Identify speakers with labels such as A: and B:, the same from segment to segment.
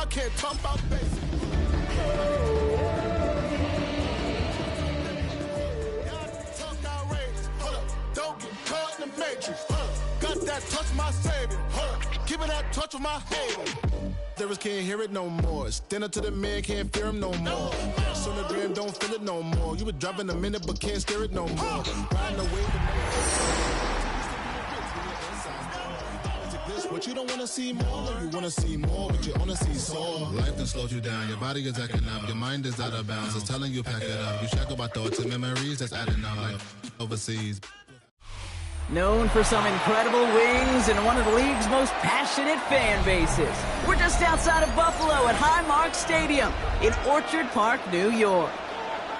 A: can't talk about basic. Talk outrageous. Hold up. Don't get caught in the matrix. Got that touch, my savior. Hold up. Give me that touch of my haters. There can't hear it no more. Stand up to the man, can't fear him no more. So the dream, don't feel it no more. You would drop in a minute, but can't steer it no more. Riding away but you don't wanna see more. You wanna see more, but you wanna see soar. Life done slowed you down. Your body is acting up. Your mind is out of bounds. It's telling you pack it up. You shackle by thoughts and memories that's adding up like overseas.
B: Known for some incredible wings and one of the league's most passionate fan bases. We're just outside of Buffalo at Highmark Stadium in Orchard Park, New York.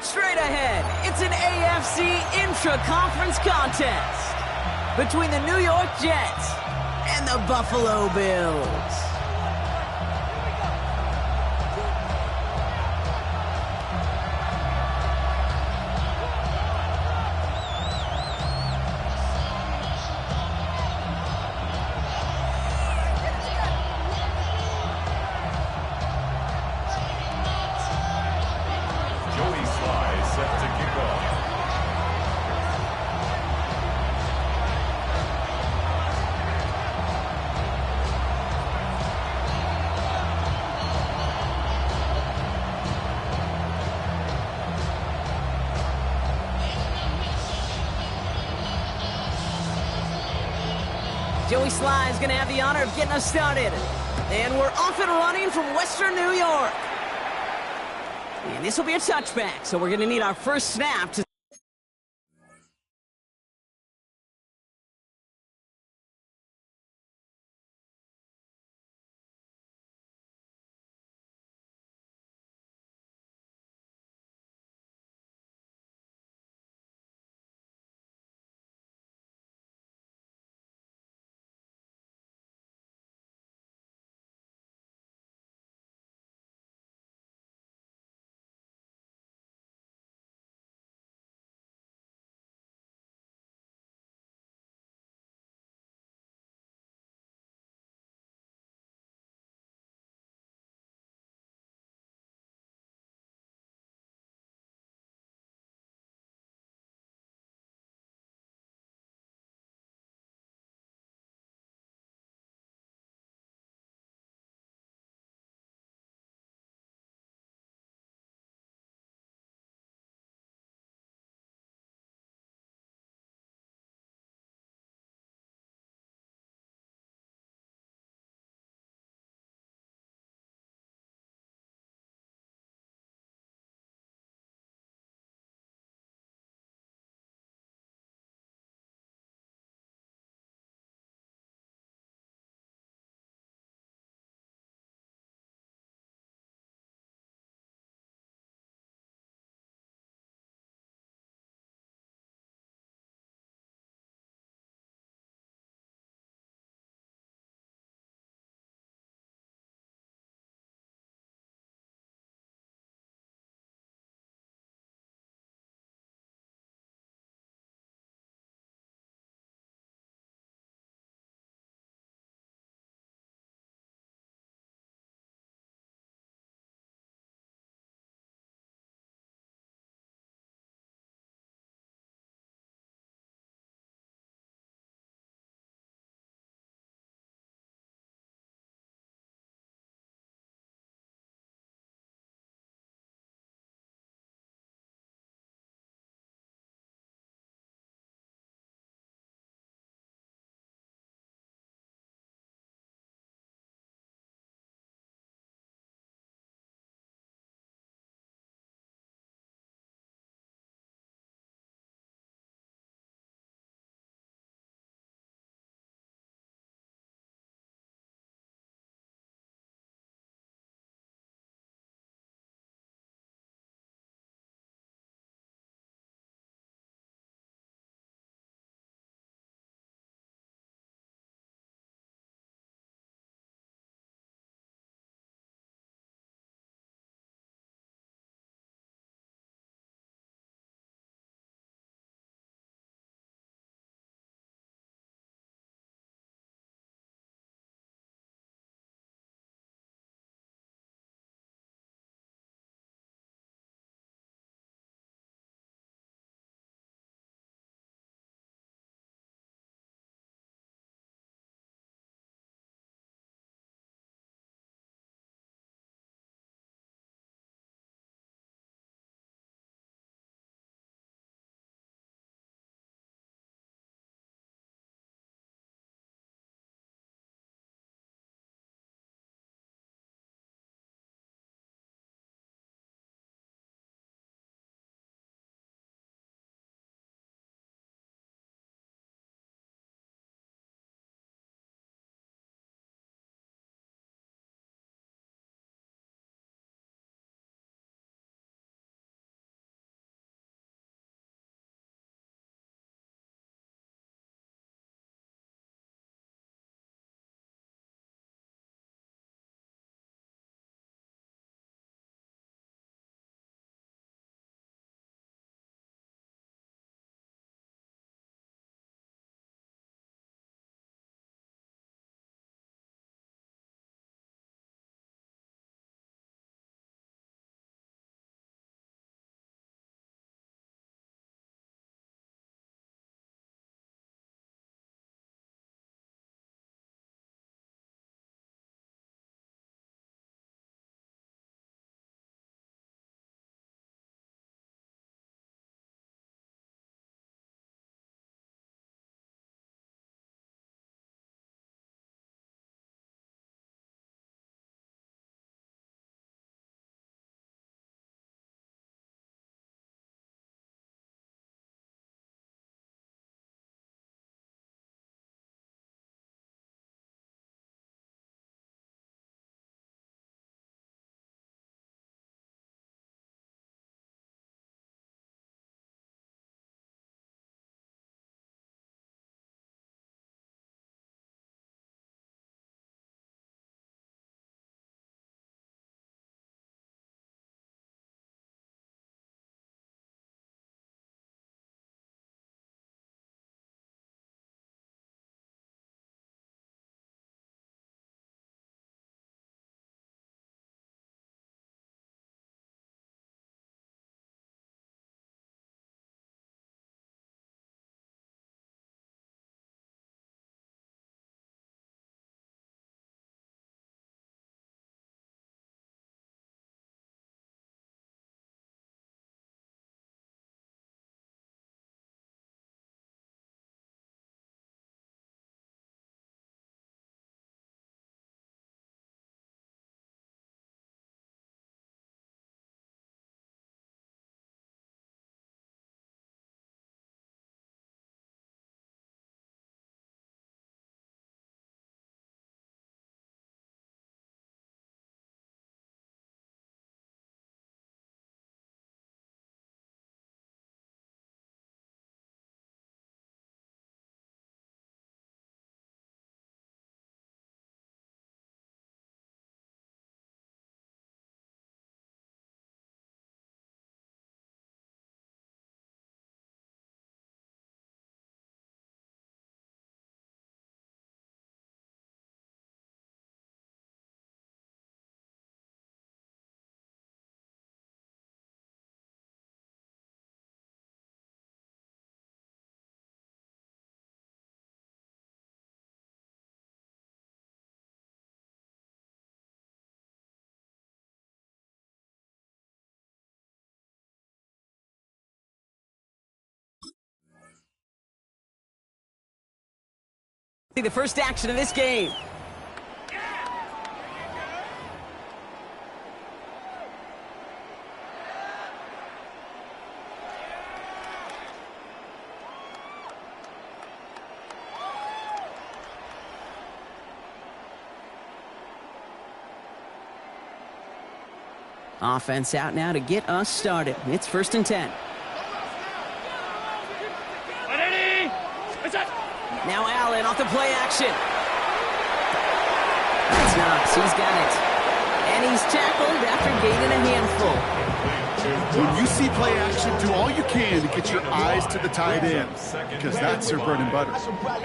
B: Straight ahead, it's an AFC intra-conference contest between the New York Jets and the Buffalo Bills. Joey Sly is going to have the honor of getting us started. And we're off and running from Western New York. And this will be a touchback, so we're going to need our first snap to The first action of this game. Offense out now to get us started. It's 1st and 10. Now Allen off the play action. That's Knox. He's got it. And he's tackled after gaining a handful.
C: When you see play action, do all you can to get your eyes to the tight end, because that's their bread and butter.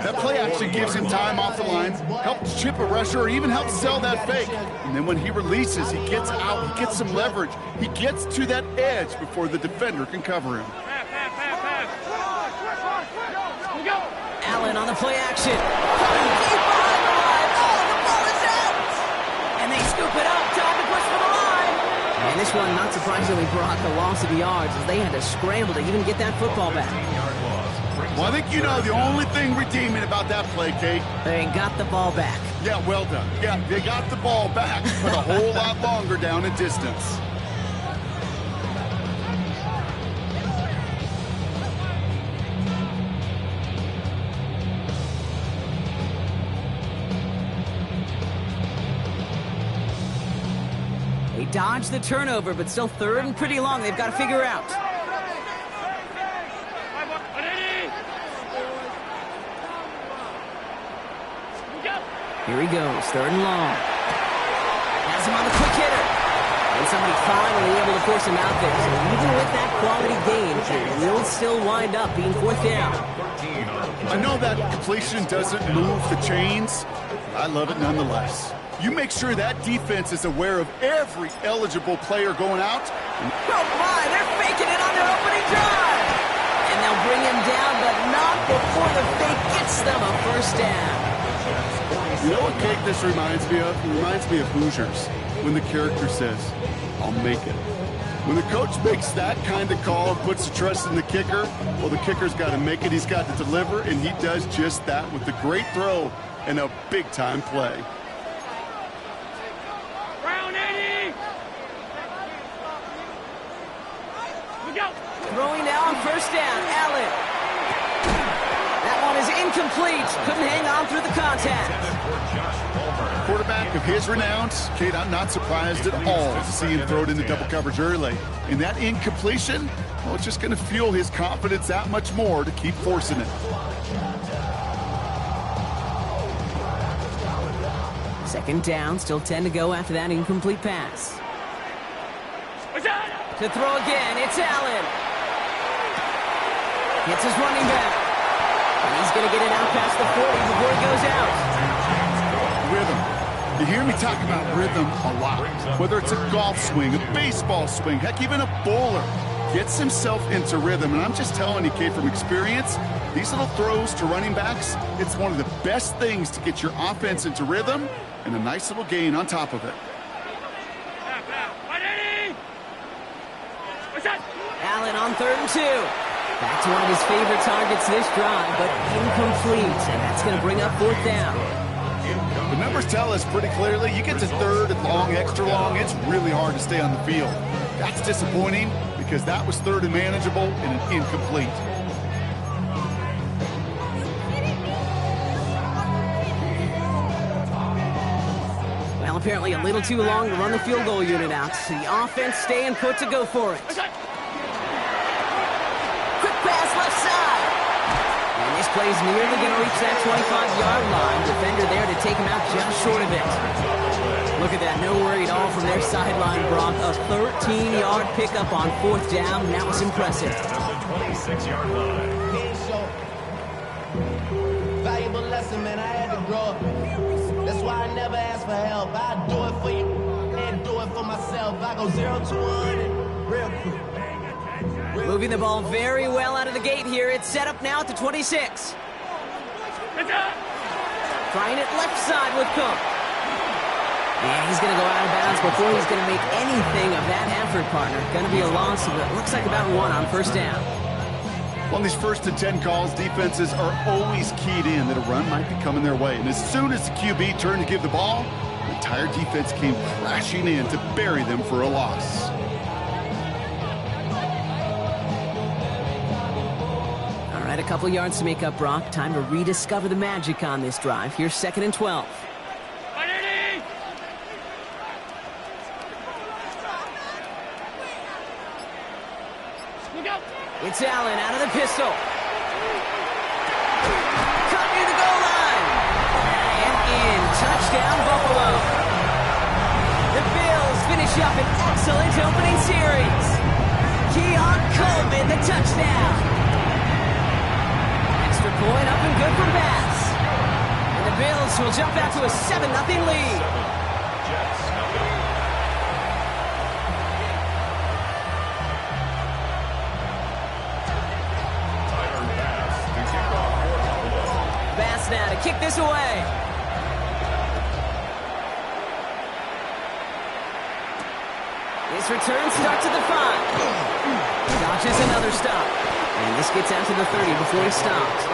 C: That play action gives him time off the line, helps chip a rusher, or even helps sell that fake. And then when he releases, he gets out, he gets some leverage. He gets to that edge before the defender can cover him.
B: Allen on the play action. Coming deep behind the line. Oh, the ball is out! And they scoop it up. Time to push for the line. And this one, not surprisingly, brought the loss of yards as they had to scramble to even get that football back.
C: Well, I think you know the only thing redeeming about that play, Kate.
B: They got the ball back.
C: Yeah, well done. Yeah, they got the ball back, but a whole lot longer down in distance.
B: They dodged the turnover, but still 3rd and pretty long. They've got to figure out. Here he goes, 3rd and long. Has him on the quick hitter. And somebody finally able to force him out there. So even with that quality gain, it will still wind up being 4th down.
C: I know that completion doesn't move the chains. I love it nonetheless. You make sure that defense is aware of every eligible player going out.
B: Oh my, they're faking it on their opening drive. And they'll bring him down, but not before the fake gets them a 1st down.
C: You know what, Kate, this reminds me of? It reminds me of Hoosiers, when the character says, I'll make it. When the coach makes that kind of call and puts the trust in the kicker, well, the kicker's got to make it, he's got to deliver, and he does just that with a great throw and a big-time play.
B: Throwing now on 1st down, Allen. That one is incomplete. Couldn't hang on through the contact.
C: Quarterback of his renown, Kate, I'm not surprised at all to see him throw it into double coverage early. And that incompletion, well, it's just going to fuel his confidence that much more to keep forcing it.
B: 2nd down, still 10 to go after that incomplete pass. To throw again, it's Allen. Gets his running back. And he's going to get it out past the 40 before he goes out.
C: Rhythm. You hear me talk about rhythm a lot. Whether it's a golf swing, a baseball swing, heck, even a bowler gets himself into rhythm. And I'm just telling you, Kate, from experience, these little throws to running backs, it's one of the best things to get your offense into rhythm and a nice little gain on top of it.
B: Allen on 3rd and 2. Back to one of his favorite targets this drive, but incomplete. And that's going to bring up 4th down.
C: The numbers tell us pretty clearly, you get to 3rd and long, extra long, it's really hard to stay on the field. That's disappointing because that was 3rd and manageable and an incomplete.
B: Well, apparently a little too long to run the field goal unit out. The offense staying put to go for it. Pass left side. And this play's nearly going to reach that 25-yard line. Defender there to take him out just short of it. Look at that. No worry at all from their sideline, Brock. A 13-yard pickup on 4th down. That was impressive.
D: 26-yard line. Valuable lesson, man. I had to grow up. That's why I never ask for help. I do it for you and do it for myself. I go 0 to 100 real quick.
B: Moving the ball very well out of the gate here. It's set up now at the 26. Trying it left side with Cook. And he's going to go out of bounds before he's going to make anything of that effort, partner. Going to be a loss of, it looks like about 1 on 1st down.
C: On these 1st and 10 calls, defenses are always keyed in that a run might be coming their way. And as soon as the QB turned to give the ball, the entire defense came crashing in to bury them for a loss.
B: All right, a couple yards to make up, Brock. Time to rediscover the magic on this drive. Here's 2nd and 12. It's Allen out of the pistol. Cut near the goal line. And in. Touchdown, Buffalo. The Bills finish up an excellent opening series. Keon Coleman, the touchdown. Extra point up and good for Bass. And the Bills will jump out to a 7-0 lead. Now to kick this away. His return starts at the 5. Dodges another stop. And this gets out to the 30 before he stops.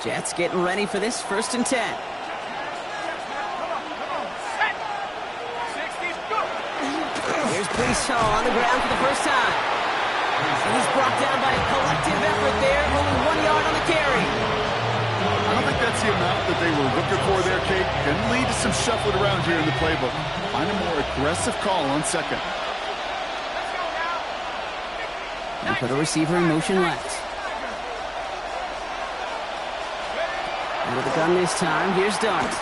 B: Jets getting ready for this 1st and 10. Brees Hall on the ground for the first time. And he's brought down by a collective effort there. Only 1 yard on the carry.
C: I don't think that's the amount that they were looking for there, Kate. Can lead to some shuffling around here in the playbook. Find a more aggressive call on 2nd.
B: And put a receiver in motion left. And with the gun this time, here's Dart.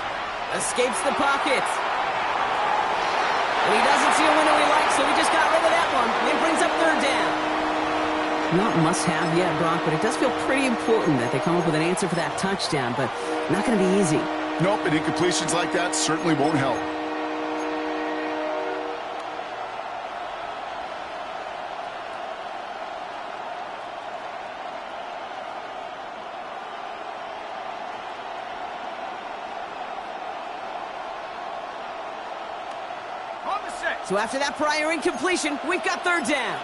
B: Escapes the pocket. And he doesn't see a window he likes, so he just got rid of that one. And brings up 3rd down. Not must-have yet, Brock, but it does feel pretty important that they come up with an answer for that touchdown, but not going to be easy.
C: Nope, and incompletions like that certainly won't help.
B: So after that prior incompletion, we've got 3rd down.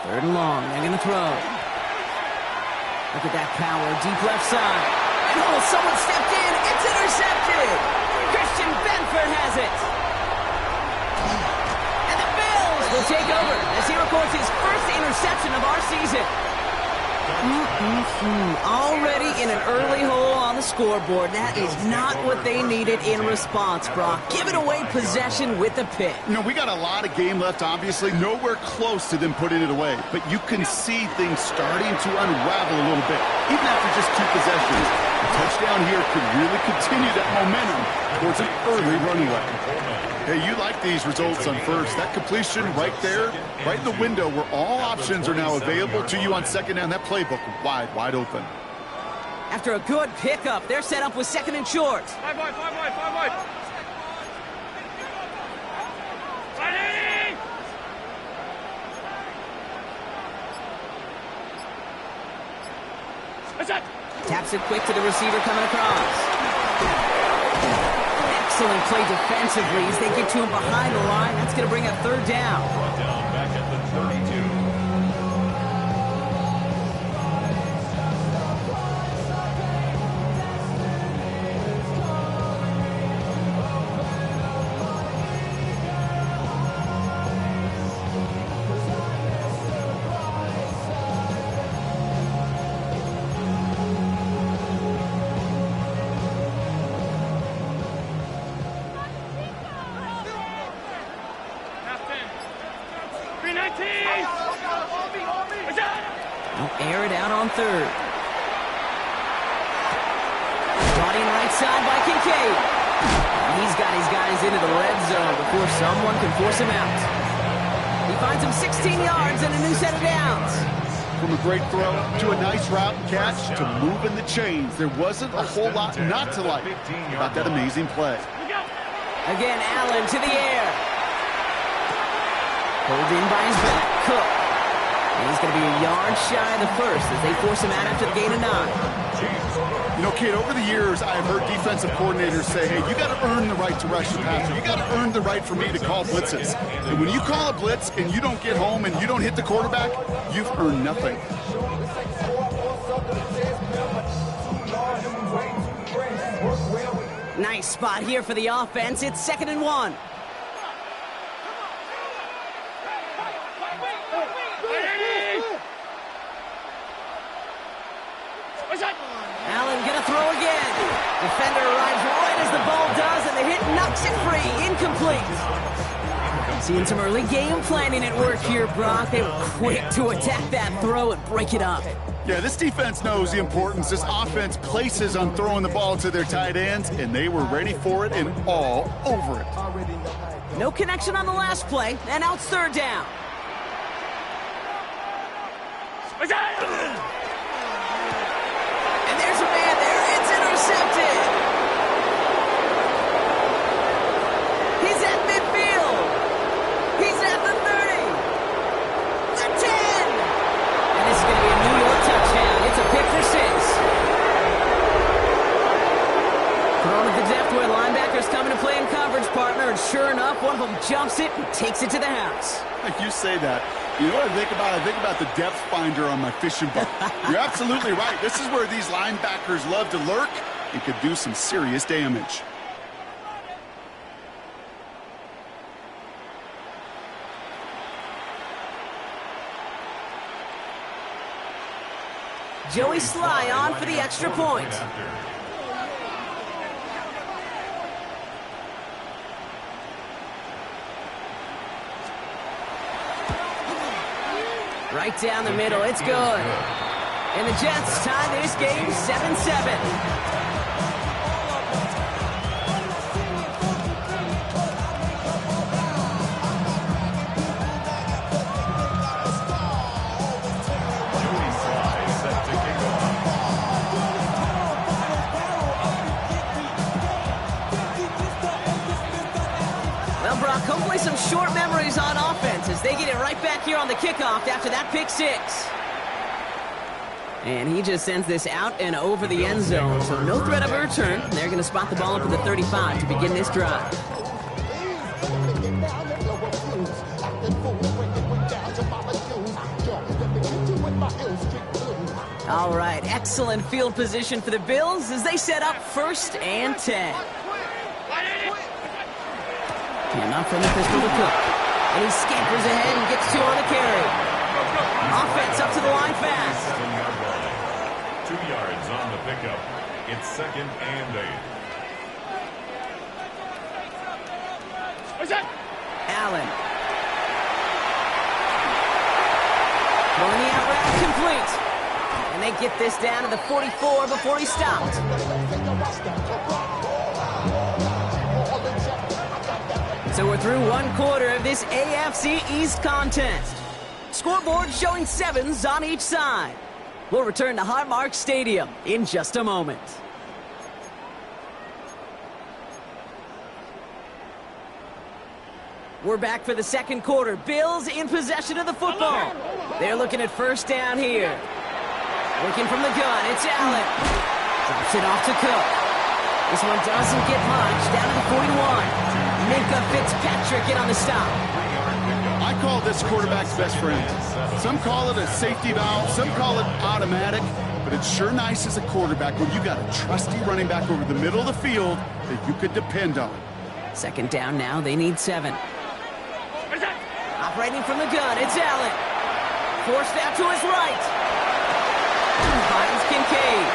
B: 3rd and long. They're going to throw. Look at that power. Deep left side. And oh, someone stepped in. It's intercepted. Christian Benford has it. And the Bills will take over as he records his first interception of our season. Already in an early hole on the scoreboard. That is not what they needed in response, Brock. Giving away possession with the pick.
C: You know, we got a lot of game left, obviously. Nowhere close to them putting it away. But you can see things starting to unravel a little bit, even after just 2 possessions. A touchdown here could really continue that momentum towards an early runaway. Hey, you like these results on 1st. That completion right there, right in the window where all options are now available to you on 2nd down. That playbook wide open.
B: After a good pickup, they're set up with 2nd and short.
E: 5 wide.
B: Taps it quick to the receiver coming across. Excellent play defensively as they get to him behind the line. That's going to bring up 3rd down.
E: Brought down back at the 32.
B: Air it out on 3rd. Brought in right side by Kincaid. He's got his guys into the red zone before someone can force him out. He finds him 16 yards and a new set of downs.
C: From a great throw to a nice route catch to moving the chains, there wasn't a whole lot not to like about that amazing play.
B: Again, Allen to the air. Pulled in by his back. Cook. And he's going to be a yard shy of the first as they force him out after the gain of 9.
C: You know, Kate, over the years, I've heard defensive coordinators say, hey, you got to earn the right to rush the passer. You got to earn the right for me to call blitzes. And when you call a blitz and you don't get home and you don't hit the quarterback, you've earned nothing.
B: Nice spot here for the offense. It's 2nd and 1. Allen gonna throw again. Defender arrives right as the ball does, and the hit knocks it free. Incomplete. Seeing some early game planning at work here, Brock. They were quick to attack that throw and break it up.
C: Yeah, this defense knows the importance this offense places on throwing the ball to their tight ends, and they were ready for it and all over it.
B: No connection on the last play, and now it's 3rd down. And there's a man there. It's intercepted. He's at midfield. He's at the 30. The 10. And this is going to be a New York touchdown. It's a pick for 6. Thrown at the depth where linebackers coming to play in coverage, partner. And sure enough, one of them jumps it and takes it to the house.
C: You say that. You know what I think about? I think about the depth finder on my fishing boat. You're absolutely right. This is where these linebackers love to lurk and could do some serious damage.
B: Joey Sly on for the extra point. Right down the middle, it's good. And the Jets tie this game 7-7. Hopefully some short memories on offense as they get it right back here on the kickoff after that pick 6. And he just sends this out and over the end zone, so no threat of a return. They're going to spot the ball up at the 35 to begin this drive. All right, excellent field position for the Bills as they set up 1st and 10. Handoff from the pistol to Cook. And he scampers ahead and gets 2 on the carry. Offense up to the line fast.
E: 2 yards on the pickup. It's 2nd and 8. What's that?
B: Allen. Throwing the out route complete. And they get this down to the 44 before he stopped. So we're through 1 quarter of this AFC East contest. Scoreboard showing 7s on each side. We'll return to Highmark Stadium in just a moment. We're back for the 2nd quarter. Bills in possession of the football. They're looking at 1st down here. Working from the gun, it's Allen. Drops it off to Cook. This one doesn't get much, down to the 41. Minka Fitzpatrick in on the stop.
C: I call this quarterback's best friend. Some call it a safety valve, some call it automatic, but it's sure nice as a quarterback when you got a trusty running back over the middle of the field that you could depend on. 2nd down now, they need 7.
B: Operating from the gun, it's Allen. Forced out to his right. Finds Kincaid.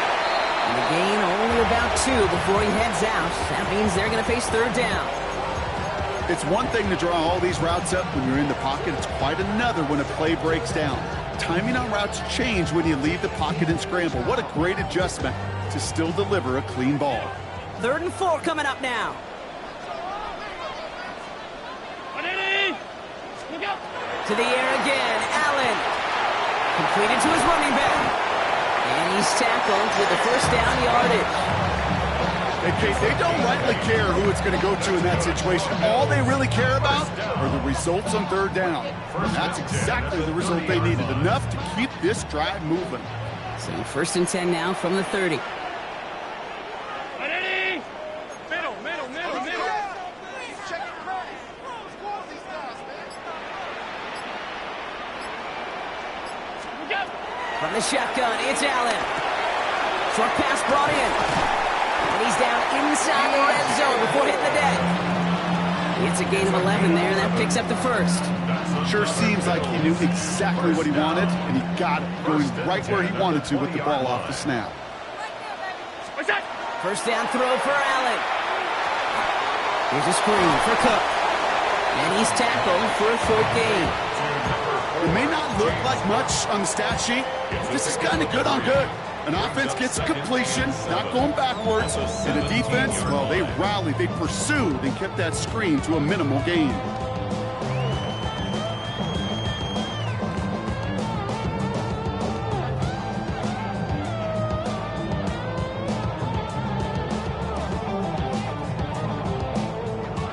B: And the gain only about 2 before he heads out. That means they're going to face 3rd down.
C: It's one thing to draw all these routes up when you're in the pocket. It's quite another when a play breaks down. Timing on routes change when you leave the pocket and scramble. What a great adjustment to still deliver a clean ball.
B: 3rd and 4 coming up now. To the air again, Allen. Completed to his running back. And he's tackled with the 1st down yardage.
C: Hey, Kate, they don't rightly care who it's going to go to in that situation. All they really care about are the results on third down. And that's exactly the result they needed, enough to keep this drive moving.
B: So 1st and 10 now from the 30. From the shotgun, it's Allen. Short pass brought in. And he's down inside the red zone before hitting the deck. It's a gain of 11 there, and that picks up the first.
C: Sure seems like he knew exactly what he wanted, and he got it going right where he wanted to with the ball off the snap.
B: First down throw for Allen. Here's a screen for Cook. And he's tackled for a short gain.
C: It may not look like much on the stat sheet. This is kind of good on good. An offense gets a completion, not going backwards. And a defense, well, they rallied, they pursued, and kept that screen to a minimal gain.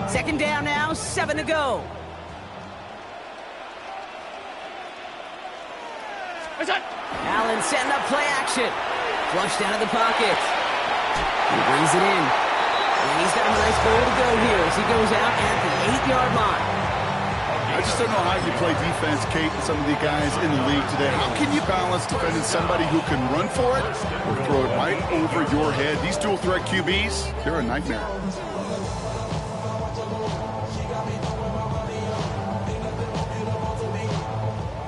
B: Second down now, 7 to go. Allen setting up play action. Flushed out of the pocket. He brings it in. And he's got a nice goal to go here as he goes out at the 8-yard line.
C: I just don't know how you play defense, Kate, and some of the guys in the league today. How can you balance defending somebody who can run for it or throw it right over your head? These dual threat QBs, they're a nightmare.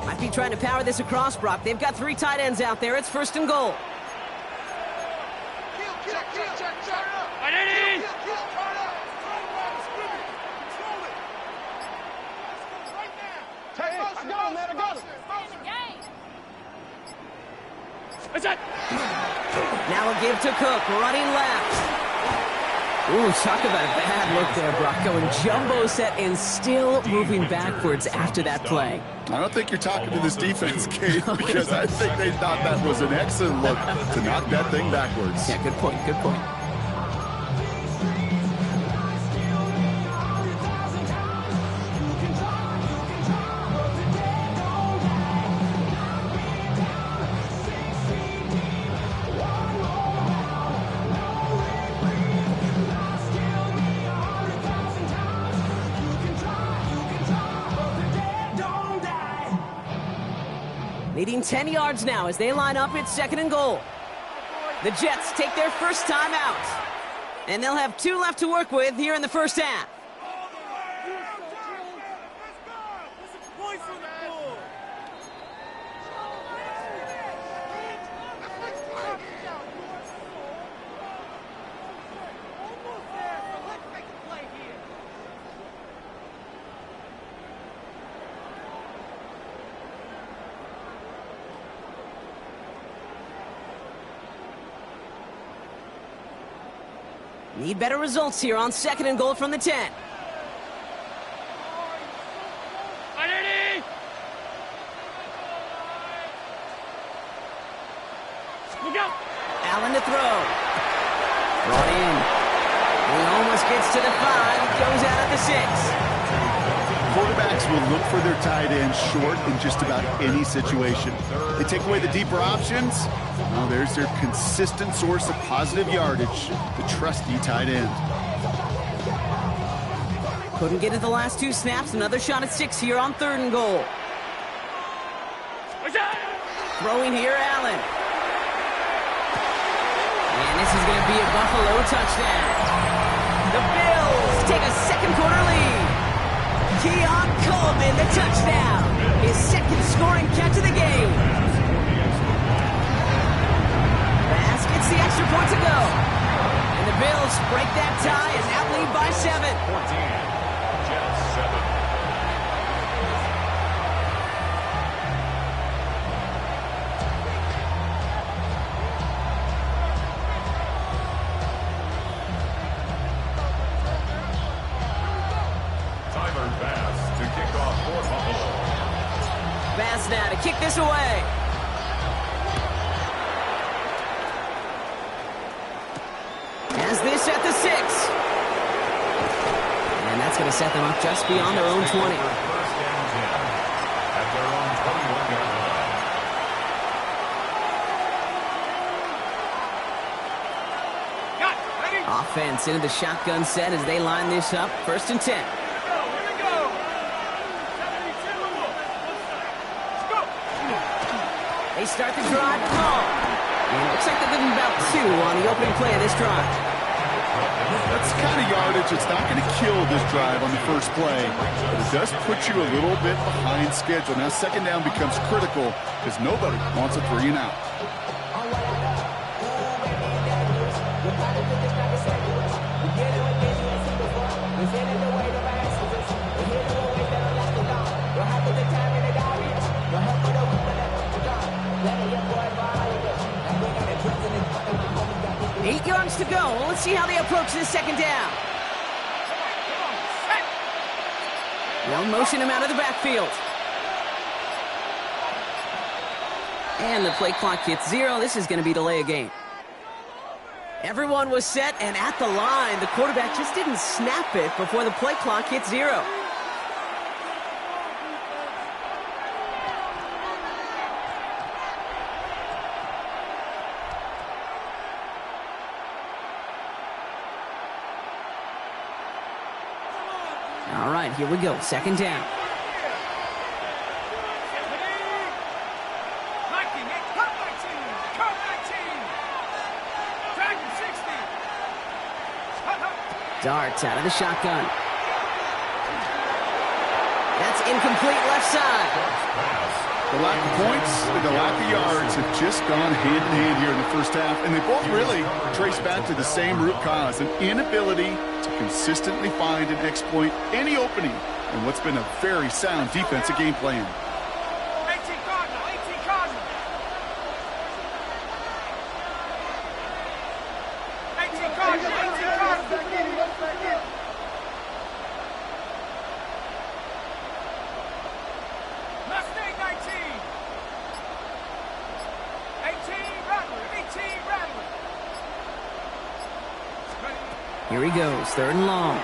B: Might be trying to power this across, Brock. They've got 3 tight ends out there. It's 1st and goal. Now a give to Cook, running left. Ooh, talk about a bad look there, Brock. Going jumbo set and still moving backwards after that play.
C: I don't think you're talking to this defense, Kate, because I think they thought that was an excellent look to knock that thing backwards.
B: Yeah, good point, good point. Needing 10 yards now as they line up at 2nd and goal. The Jets take their first time out. And they'll have 2 left to work with here in the first half. Need better results here on 2nd and goal from the 10. Allen to throw. Brought in. He almost gets to the 5. Goes out at the 6.
C: Quarterbacks will look for their tight end short in just about any situation. They take away the deeper options. Well, there's their consistent source of positive yardage, the trusty tight end.
B: Couldn't get it the last 2 snaps. Another shot at 6 here on 3rd and goal. Throwing here, Allen. And this is going to be a Buffalo touchdown. The Bills take a second quarter lead. Keon Coleman, the touchdown. His 2nd scoring catch of the game. Bass gets the extra point to go. And the Bills break that tie and now lead by 7.
E: 14. Jets 7. Bass to kick off for Buffalo.
B: Bass now to kick this away. As this And that's going to set them up just beyond their own 20.
E: First and 10 at their own 21-yard line.
B: Offense into the shotgun set as they line this up. First and 10. They start the drive long. And it looks like they're giving about 2 on the opening play of this drive.
C: That's the kind of yardage. It's not going to kill this drive on the first play, but it does put you a little bit behind schedule. Now second down becomes critical because nobody wants a 3 and out.
B: Eight yards to go. Let's see how they approach this second down. They'll motion him out of the backfield. And the play clock hits 0. This is going to be delay a game. Everyone was set and at the line. The quarterback just didn't snap it before the play clock hit 0. All right, here we go. Second down. Darts out of the shotgun. That's incomplete left side.
C: The lack of points and the lack of yards have just gone hand in hand here in the first half, and they both really trace back to the same root cause, an inability to consistently find and exploit any opening in what's been a very sound defensive game plan.
B: Here he goes, third and long.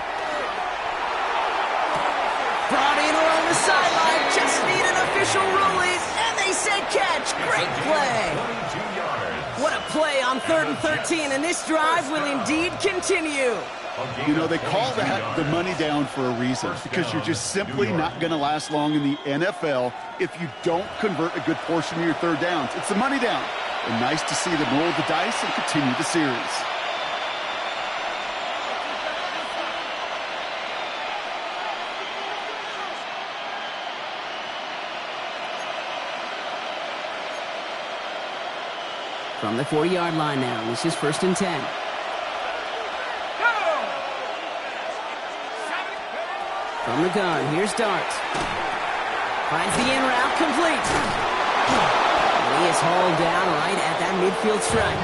B: Brought in along the sideline, just need an official ruling, and they say catch. Great play. What a play on 3rd and 13, and this drive will indeed continue.
C: You know, they call the money down for a reason, because you're just simply not going to last long in the NFL if you don't convert a good portion of your third downs. It's the money down. And nice to see them roll the dice and continue the series.
B: From the 40-yard line now, this is 1st and 10. From the gun, here's Darts. Finds the in route, complete. And he is hauled down right at that midfield stripe.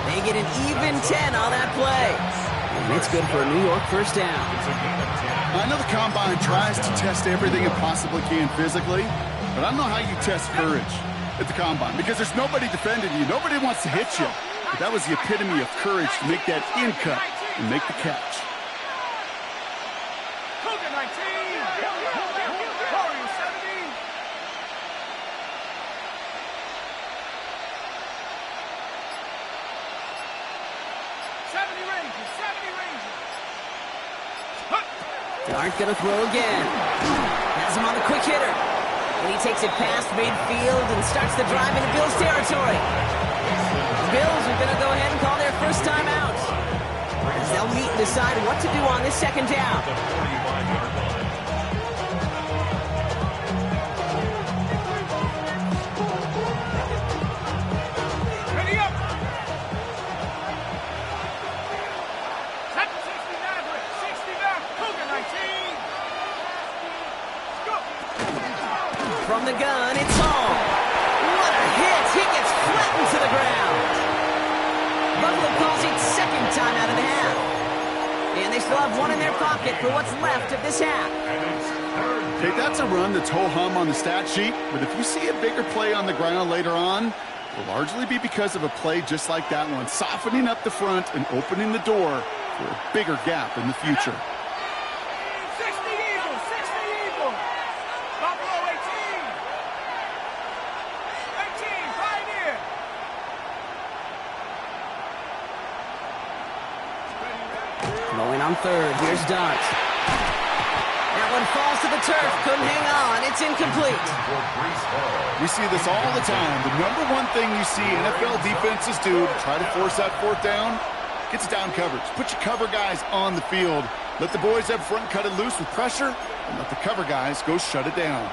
B: They get an even 10 on that play. And it's good for a New York first down.
C: I know the Combine tries to test everything it possibly can physically, but I don't know how you test courage at the Combine, because there's nobody defending you. Nobody wants to hit you. But that was the epitome of courage to make that in cut and make the catch.
B: Dart gonna throw again. Has him on the quick hitter. And he takes it past midfield and starts the drive into Bills territory. The Bills are going to go ahead and call their first time out, as they'll meet and decide what to do on this second down.
F: Ready up! 69, Cougar 19. Go!
B: From the gun, it's Hall. What a hit! He gets flattened to the ground. Buffalo calls it second time out of the half. And they still have one in their pocket for what's left of this half.
C: Okay, that's a run that's ho-hum on the stat sheet, but if you see a bigger play on the ground later on, it'll largely be because of a play just like that one, softening up the front and opening the door for a bigger gap in the future.
F: 60 Eagles, 60 Eagles. Buffalo 18. 18, Pioneer.
B: Going on third. Here's Dart. That one falls to the turf. Couldn't hang on. It's incomplete.
C: We see this all the time. The number one thing you see NFL defenses do to try to force that fourth down, gets down coverage. Put your cover guys on the field. Let the boys up front cut it loose with pressure, and let the cover guys go shut it down.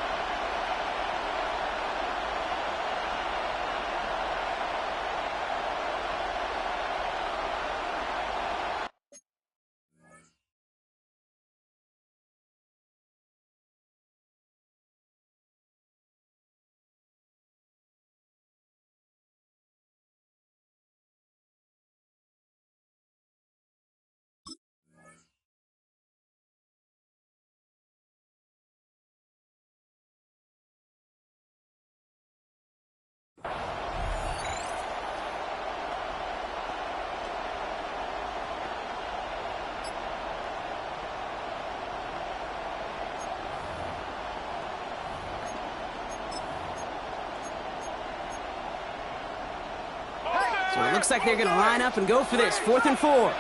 B: So it looks like they're going to line up and go for this. 4th and 4.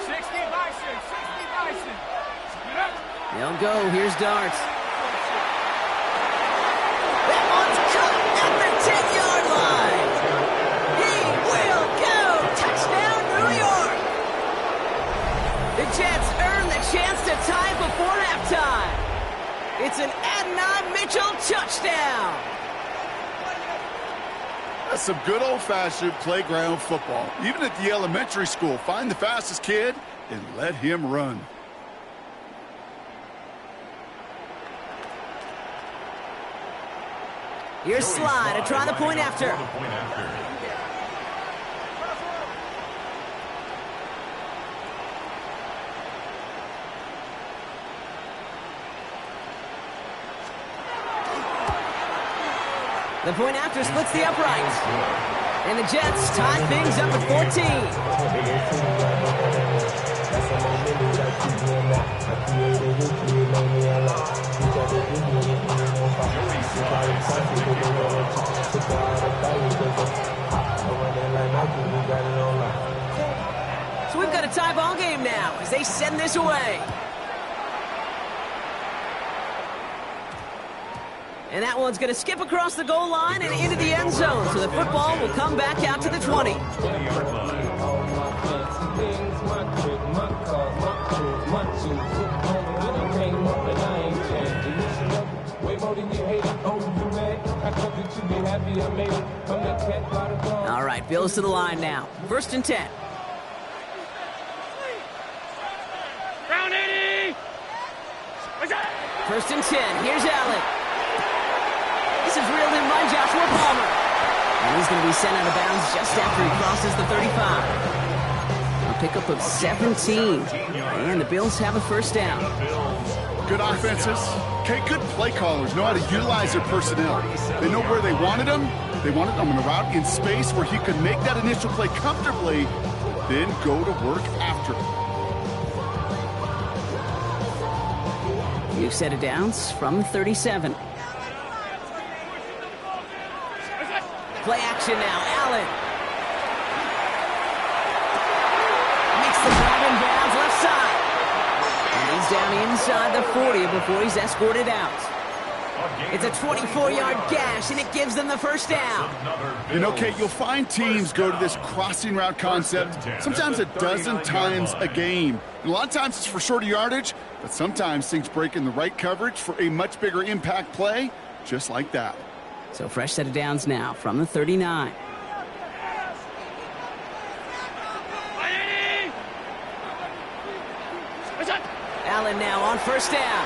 F: 60 Bison, 60 Bison.
B: They'll go. Here's Dart. That one's caught at the 10-yard line. He will go. Touchdown, New York. The Jets earn the chance to tie before halftime. It's an Adonai Mitchell touchdown.
C: That's some good old-fashioned playground football. Even at the elementary school, find the fastest kid and let him run.
B: Here's Slide to try the point after. The point after splits the upright. And the Jets tie things up at 14. So we've got a tie ball game now as they send this away. And that one's going to skip across the goal line and into the end zone. So the football will come back out to the 20. All right, Bills to the line now. 1st and 10.
F: Round 80.
B: 1st and 10. Here's Allen. This is reeled in by Joshua Palmer. And he's going to be sent out of bounds just after he crosses the 35. A pickup of 17. And the Bills have a 1st down.
C: Good offenses. Okay, good play callers know how to utilize their personnel. They know where they wanted them. They wanted them on a route in space where he could make that initial play comfortably, then go to work after it.
B: New set of downs from the 37. Play action now. Allen makes the grab in bounds left side. And he's down inside the 40 before he's escorted out. It's a 24-yard gash, and it gives them the 1st down.
C: You know, Kate, you'll find teams go to this crossing route concept sometimes a dozen times a game. And a lot of times it's for shorter yardage, but sometimes things break in the right coverage for a much bigger impact play, just like that.
B: So fresh set of downs now from the 39. Allen now on 1st down.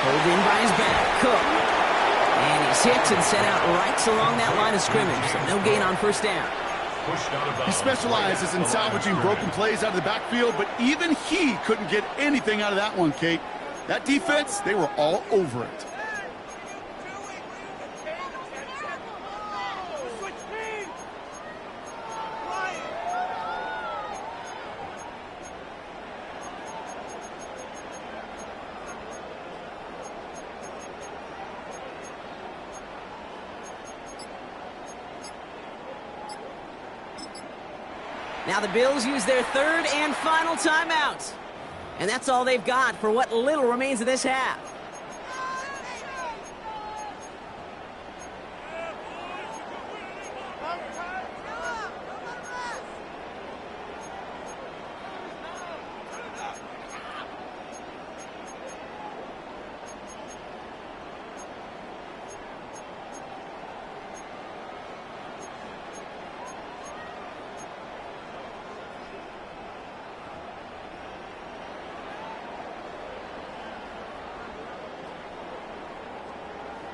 B: Pulled in by his back, Cook. And he's hit and set out right along that line of scrimmage, so no gain on 1st down.
C: He specializes in salvaging broken plays out of the backfield, but even he couldn't get anything out of that one, Kate. That defense, they were all over it.
B: Now the Bills use their third and final timeout. And that's all they've got for what little remains of this half.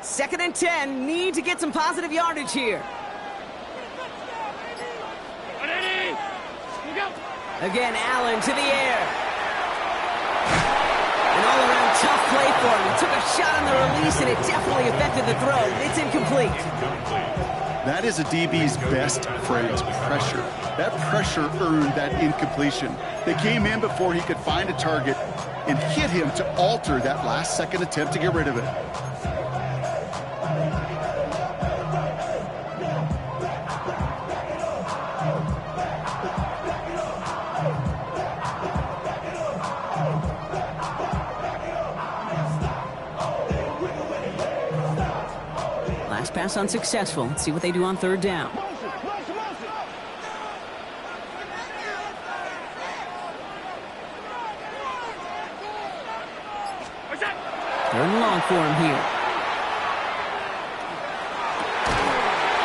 B: Second and 10, need to get some positive yardage here. Again, Allen to the air. An all-around tough play for him. He took a shot on the release, and it definitely affected the throw. It's incomplete.
C: That is a DB's best phrase, pressure. That pressure earned that incompletion. They came in before he could find a target and hit him to alter that last-second attempt to get rid of it.
B: Last pass unsuccessful. Let's see what they do on third down. Third and long for him here.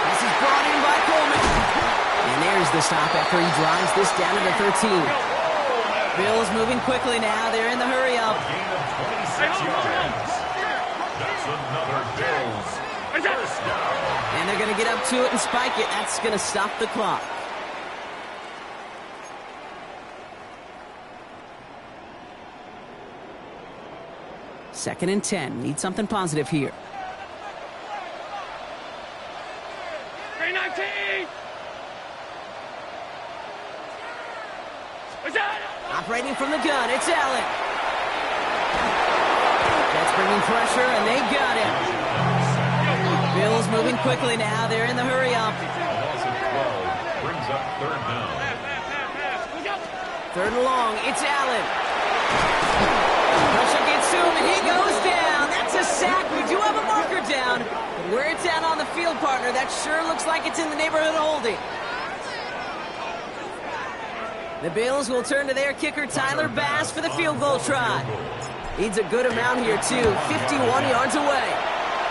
B: This is brought in by Coleman. And there's the stop after he drives this down to the 13. Bills moving quickly now. They're in the hurry up.
E: Gain of 26 yards. That's another Bills first down.
B: And they're going to get up to it and spike it. That's going to stop the clock. Second and 10. Need something positive here.
F: 319.
B: Operating from the gun, it's Allen. That's bringing pressure, and they got him. Bills moving quickly now. They're in the hurry up.
E: Loss of 12 brings up third down.
B: Third and long, it's Allen. Pressure gets to him, and he goes down. That's a sack. We do have a marker down. But where it's at on the field, partner, that sure looks like it's in the neighborhood of holding. The Bills will turn to their kicker, Tyler Bass, for the field goal try. Needs a good amount here, too. 51 yards away.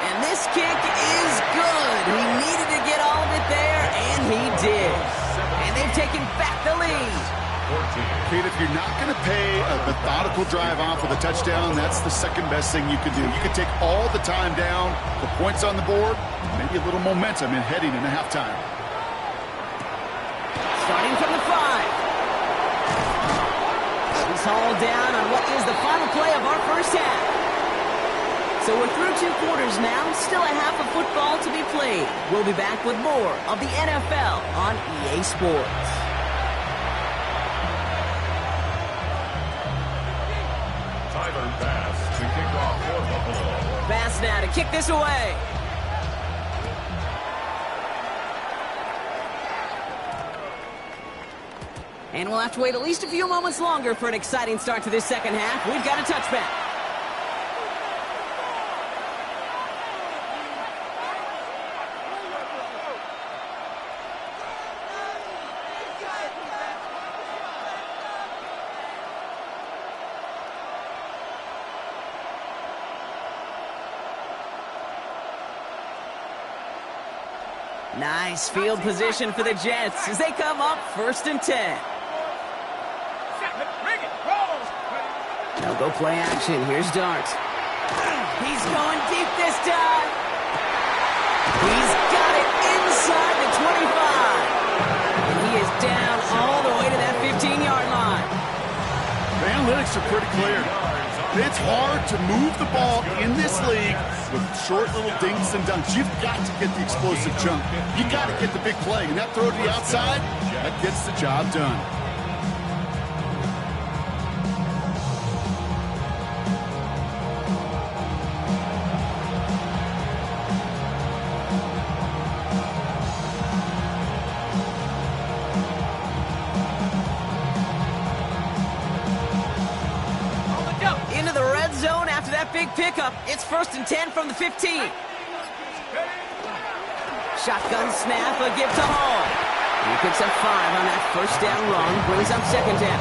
B: And this kick is good. He needed to get all of it there, and he did. And they've taken back the lead.
C: Kate, if you're not going to pay a methodical drive off with a touchdown, that's the second best thing you can do. You can take all the time down, the points on the board, maybe a little momentum in heading into halftime.
B: Starting from the 5. He's hauled down on what is the final play of our first half. So we're through 2 quarters now, still a half of football to be played. We'll be back with more of the NFL on EA Sports.
E: Tyler Bass to kick off for Buffalo.
B: Bass now to kick this away. And we'll have to wait at least a few moments longer for an exciting start to this second half. We've got a touchback. Nice field position for the Jets as they come up 1st and 10. They'll go play action. Here's Dart. He's going deep this time. He's got it inside the 25. And he is down all the way to that 15-yard line.
C: The analytics are pretty clear. It's hard to move the ball in this league with short little dinks and dunks. You've got to get the explosive chunk. You got to get the big play. And that throw to the outside, that gets the job done.
B: that big pickup. It's 1st and 10 from the 15. Shotgun snap, a give to Hall. He picks up 5 on that 1st down run, brings up 2nd down.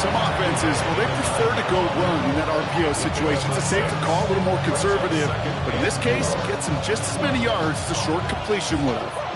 C: Some offenses, well, they prefer to go run in that RPO situation. It's a safer call, a little more conservative. But in this case, it gets him just as many yards as a short completion would have.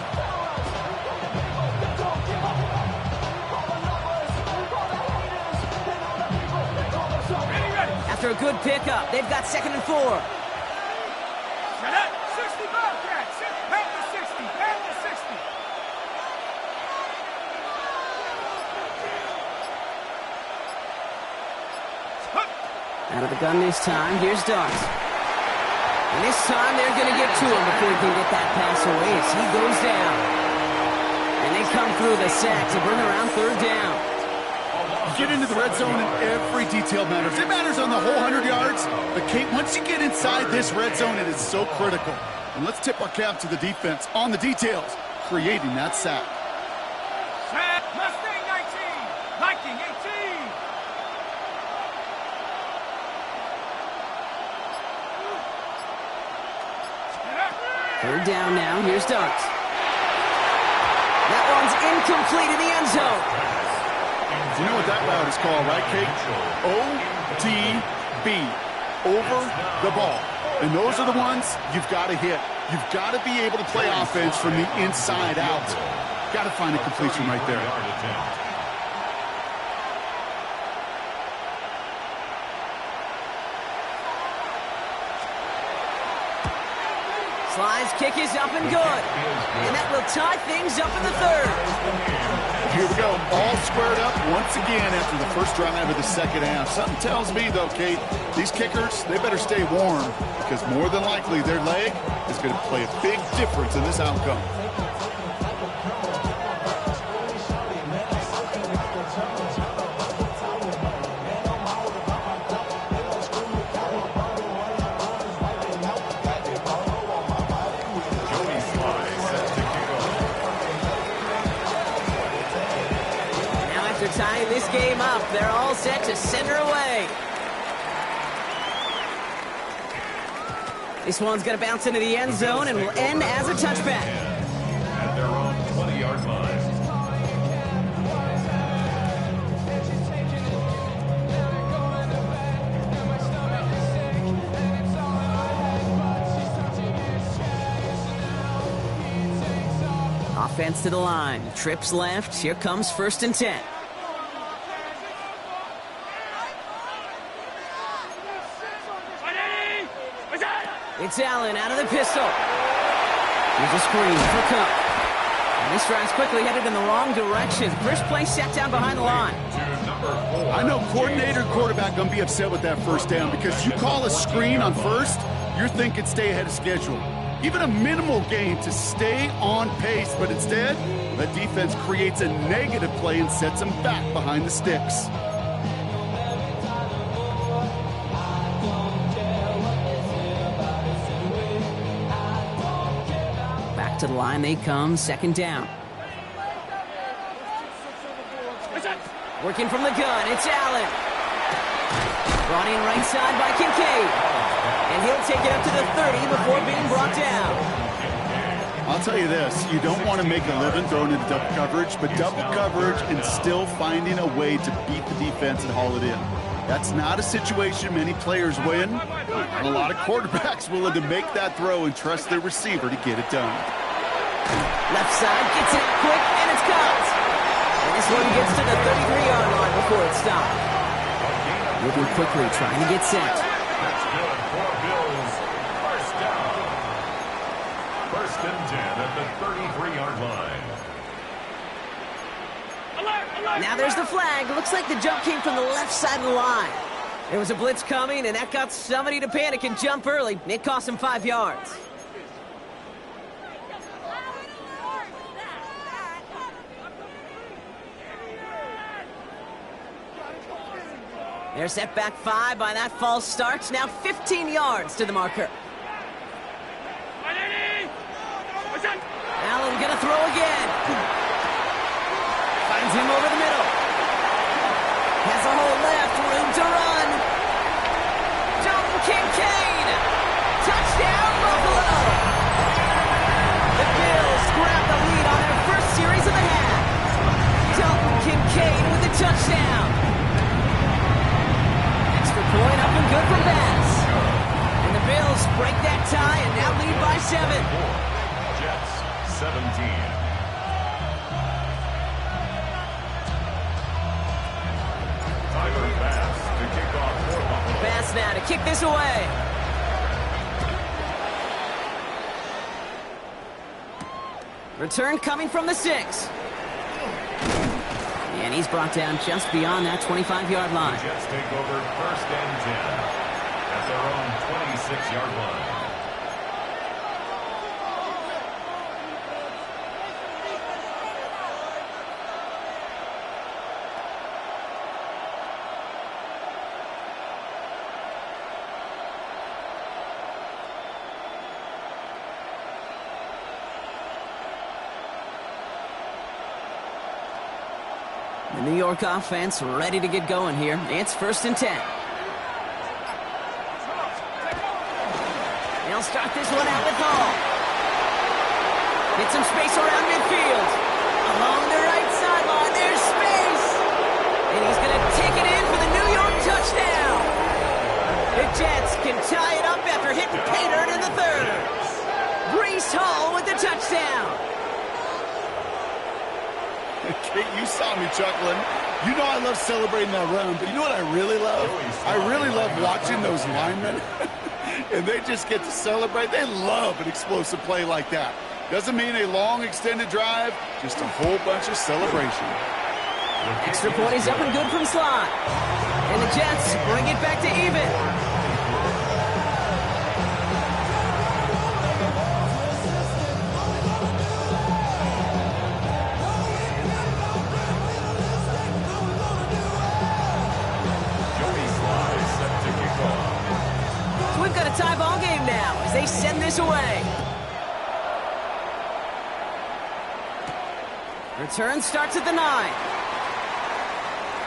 B: After a good pickup, they've got 2nd and 4.
F: Set up. 60 Bobcats. Back to 60. Back to 60.
B: Out of the gun this time, here's Dawes. And this time they're going to get to him before he can get that pass away as he goes down. And they come through the sack to bring around 3rd down.
C: You get into the red zone and every detail matters. It matters on the whole 100 yards. But Kate, once you get inside this red zone, it is so critical. And let's tip our cap to the defense on the details, creating that sack.
F: Set. Mustang 19. Viking 18.
B: 3rd down now. Here's Dawes. That one's incomplete in the end zone.
C: You know what that route is called, right, Kate? OTB, over the ball. And those are the ones you've got to hit. You've got to be able to play offense from the inside out. Got to find a completion right there.
B: Sly's kick is up and good. And that will tie things up in the 3rd.
C: Here we go, all squared up once again after the first drive of the 2nd half. Something tells me, though, Kate, these kickers, they better stay warm because more than likely their leg is going to play a big difference in this outcome.
B: Tying this game up, they're all set to send her away. This one's going to bounce into the end zone and will end as a touchback.
E: At their own 20-yard line.
B: Offense to the line, trips left, here comes 1st and 10. It's Allen out of the pistol. Here's a screen for Cook. And this drive's quickly headed in the wrong direction. First play set down behind the line.
C: I know coordinator and quarterback going to be upset with that 1st down because you call a screen on 1st, you're thinking stay ahead of schedule. Even a minimal gain to stay on pace, but instead, the defense creates a negative play and sets them back behind the sticks.
B: Back to the line they come, 2nd down. Working from the gun, it's Allen. Brought in right side by Kincaid. And he'll take it up to the 30 before being brought down.
C: I'll tell you this, you don't want to make a living throwing into double coverage, but double coverage and still finding a way to beat the defense and haul it in. That's not a situation many players win, and a lot of quarterbacks willing to make that throw and trust their receiver to get it done.
B: Left side gets it out quick, and it's caught. And this one gets to the 33-yard line before it's stopped. Moving quickly, trying to get set.
E: That's good for Bills. 1st down. 1st and 10 at the 33-yard line.
B: Now there's the flag. Looks like the jump came from the left side of the line. There was a blitz coming, and that got somebody to panic and jump early. It cost him 5 yards. They're set back 5 by that false start. Now 15 yards to the marker. Allen gonna throw again. Finds him over the middle. Has a hole left, room to run. touchdown. Extra point up and good for Bass. And the Bills break that tie and now lead by 7.
E: Jets 17. Bass to kick off for Buffalo.
B: Bass now to kick this away. Return coming from the 6. And he's brought down just beyond that 25-yard line.
E: The Jets take over 1st and 10 at their own 26-yard line.
B: The New York offense ready to get going here. It's 1st and 10. They'll start this one out with Hall. Get some space around midfield. Along the right sideline, there's space. And he's going to take it in for the New York touchdown. The Jets can tie it up after hitting pay dirt in the 3rd. Breece Hall with the touchdown.
C: Kate, you saw me chuckling. You know I love celebrating that run, but you know what I really love? I really love watching those linemen. And they just get to celebrate. They love an explosive play like that. Doesn't mean a long extended drive, just a whole bunch of celebration.
B: Extra point is up and good from Slot. And the Jets bring it back to even. Tie ball game now as they send this away. Return starts at the 9.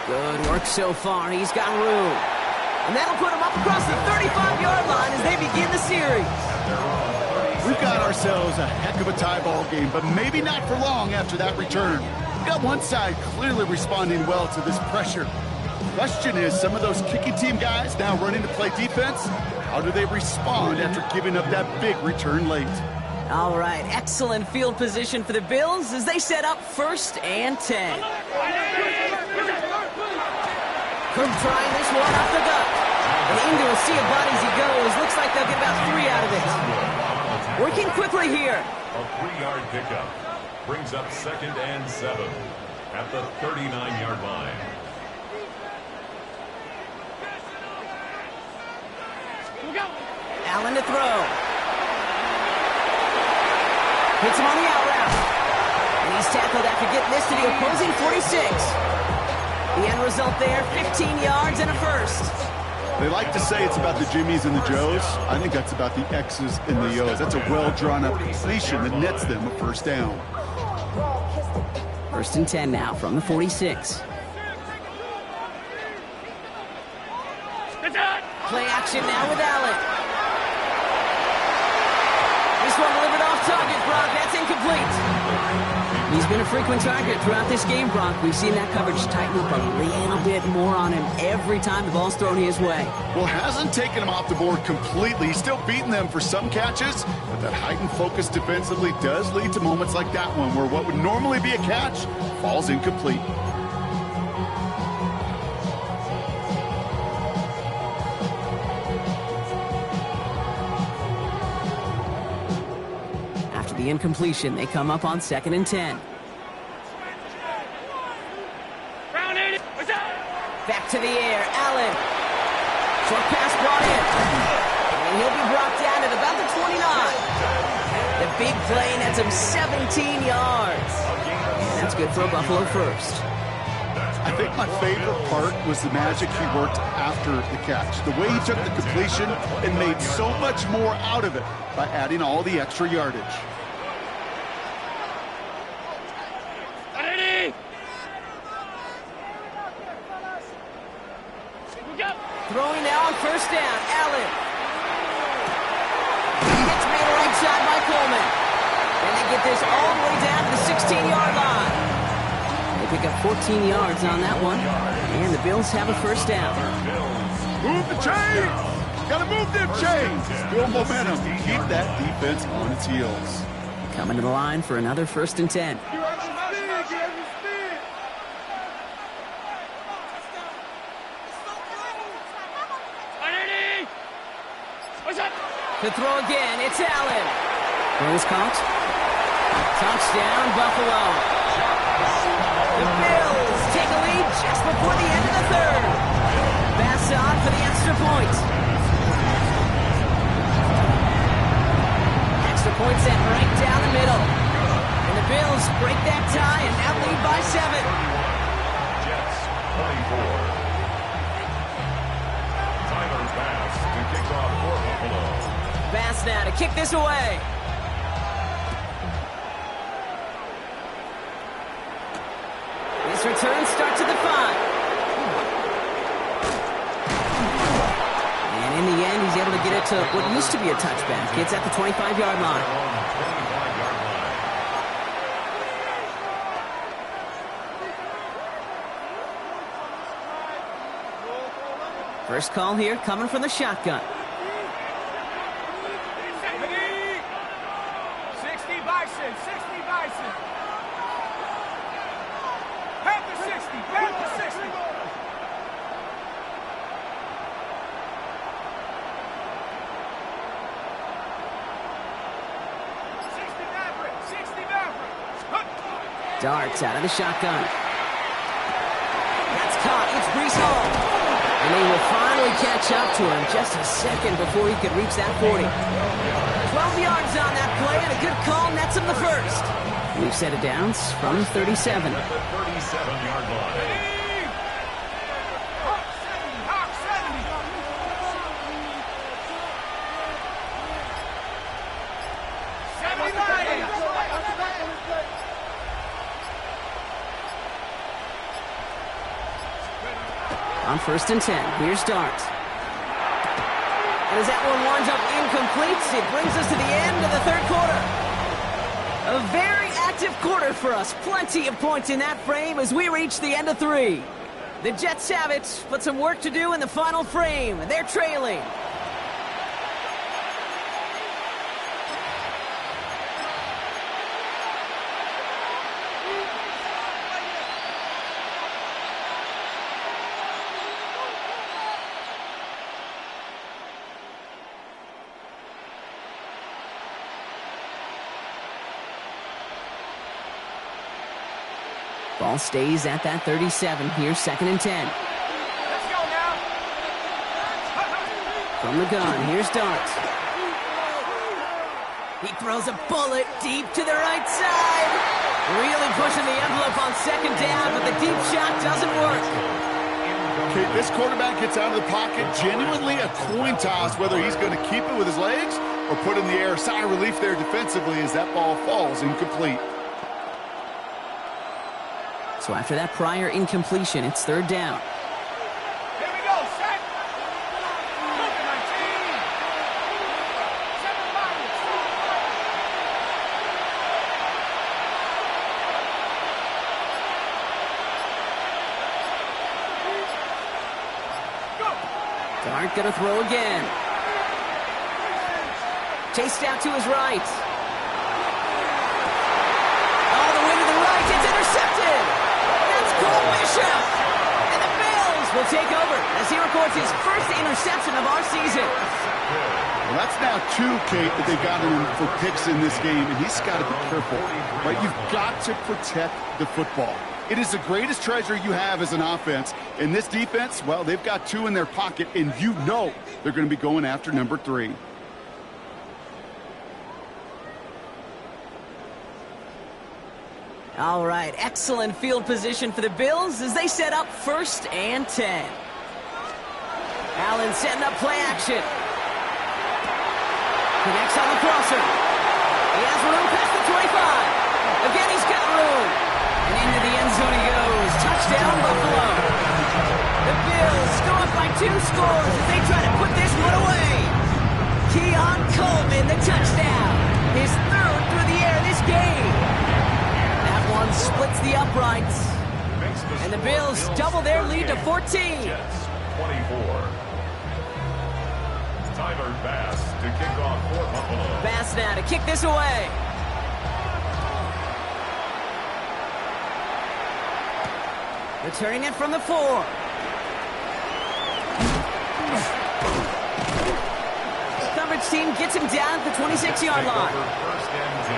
B: Good work so far. He's got room. And that'll put him up across the 35-yard line as they begin the series.
C: We've got ourselves a heck of a tie ball game, but maybe not for long after that return. We've got one side clearly responding well to this pressure. The question is, some of those kicking team guys now running to play defense, how do they respond after giving up that big return late?
B: All right, excellent field position for the Bills as they set up 1st and 10. Cook trying this one off the gut. And into a sea of bodies he goes. Looks like they'll get about 3 out of it. Working quickly here.
E: A 3-yard pickup brings up 2nd and 7 at the 39-yard line.
B: Allen to throw. Hits him on the out route. And he's tackled after getting this to the opposing 46. The end result there, 15 yards and a 1st.
C: They like to say it's about the Jimmies and the Joes. I think that's about the X's and the O's. That's a well-drawn-up completion that nets them a 1st down.
B: 1st and 10 now from the 46. Play action now with Allen. This one delivered off target, Brock. That's incomplete. He's been a frequent target throughout this game, Brock. We've seen that coverage tighten up a little bit more on him every time the ball's thrown his way.
C: Well, hasn't taken him off the board completely. He's still beating them for some catches, but that heightened focus defensively does lead to moments like that one where what would normally be a catch falls incomplete.
B: The incompletion, they come up on 2nd and 10. Back to the air, Allen. Short pass brought in. And he'll be brought down at about the 29. The big play nets him 17 yards. And that's good for a Buffalo 1st.
C: I think my favorite part was the magic he worked after the catch. The way he took the completion and made so much more out of it by adding all the extra yardage.
B: Throwing now on 1st down, Allen. It's made right side by Coleman. And they get this all the way down to the 16-yard line. They pick up 14 yards on that one. And the Bills have a first down.
C: Move the chains! Gotta move them chains! Build momentum. Keep that defense on its heels.
B: Coming to the line for another 1st and 10. To throw again, it's Allen. Throws caught. Touchdown, Buffalo. The Bills take a lead just before the end of the 3rd. Pass on for the extra point. Extra point sent right down the middle. And the Bills break that tie and now lead by 7.
E: Jets 24. Tyler Bass to kick off for Buffalo.
B: Bass now to kick this away. His return starts at the 5. And in the end, he's able to get it to what used to be a touchback. It's at the 25-yard line. First call here coming from the shotgun.
F: 60 Bison, 60 Bison. Panther 60, Panther 60. 60 Maverick, 60 Maverick.
B: Darts out of the shotgun. That's caught. It's Brees Hall. And they will finally catch up to him just a second before he could reach that 40. 12 yards on that play, and a good call nets him the first. We've set it down from 37.
E: At the 37-yard line.
F: Hawk 70, Hawk 70.
B: On 1st and 10, here's Dart. And as that one winds up incomplete, it brings us to the end of the 3rd quarter. A very active quarter for us. Plenty of points in that frame as we reach the end of 3. The Jets have it, but some work to do in the final frame. They're trailing. Ball stays at that 37. Here's 2nd and 10.
F: Let's go now.
B: From the gun, here's Dart. He throws a bullet deep to the right side. Really pushing the envelope on 2nd down, but the deep shot doesn't work.
C: Okay, this quarterback gets out of the pocket. Genuinely a coin toss whether he's going to keep it with his legs or put in the air. Sigh of relief there defensively as that ball falls incomplete.
B: So after that prior incompletion, it's 3rd down.
F: Here we go, set. Look at my team. 7 miles. Go.
B: Dart gonna throw again. Chased out to his right. All the way to the right, it's intercepted. Cole Bishop. And the Bills will take over as he records his first interception of our season.
C: Well, that's now 2, Kate, that they got him for picks in this game, and he's got to be careful, right? You've got to protect the football. It is the greatest treasure you have as an offense. And this defense, well, they've got 2 in their pocket, and you know they're going to be going after number 3.
B: All right, excellent field position for the Bills as they set up 1st and 10. Allen setting up play action. Connects on the crosser. He has room past the 25. Again, he's got room. And into the end zone he goes. Touchdown, Buffalo. The Bills go up by 2 scores as they try to put this one away. Keon Coleman, the touchdown. His 3rd through the air this game. That one splits the uprights. And the Bills double their lead to 14.
E: Jets 24. Tyler Bass to kick off for Buffalo.
B: Bass now to kick this away. Returning it from the 4. Coverage team gets him down at the 26-yard line.
E: First and 10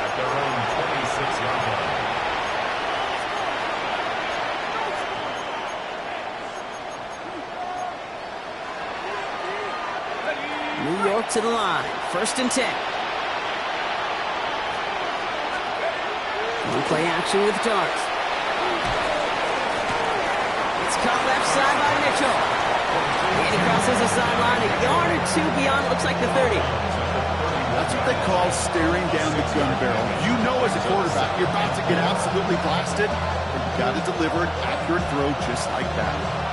E: at their own 26-yard line.
B: New York to the line. First and 10. One play action with Darts. It's caught left side by Mitchell. And he crosses the sideline a yard or two beyond, looks like the 30.
C: That's what they call staring down the gun barrel. You know as a quarterback, you're about to get absolutely blasted, but you got to deliver an accurate throw just like that.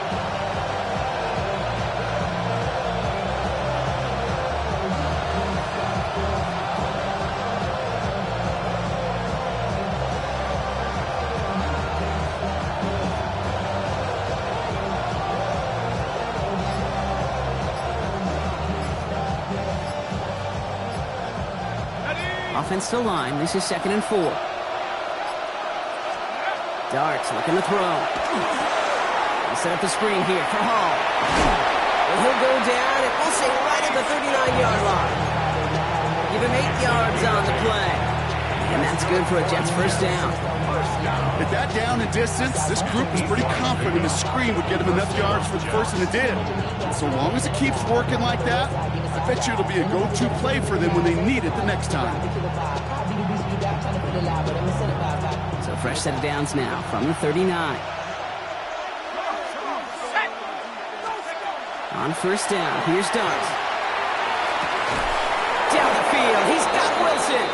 B: Offensive line, this is 2nd and 4. Darts looking to throw. He'll set up the screen here for Hall. And he'll go down, and we'll say right at the 39-yard line. Give him 8 yards on the play. And that's good for a Jets first down.
C: At that down and distance, this group was pretty confident the screen would get him enough yards for the first, and it did. And so long as it keeps working like that, I bet you it'll be a go-to play for them when they need it the next time.
B: So fresh set of downs now from the 39. On first down, here's Darts. Down the field, he's got Wilson.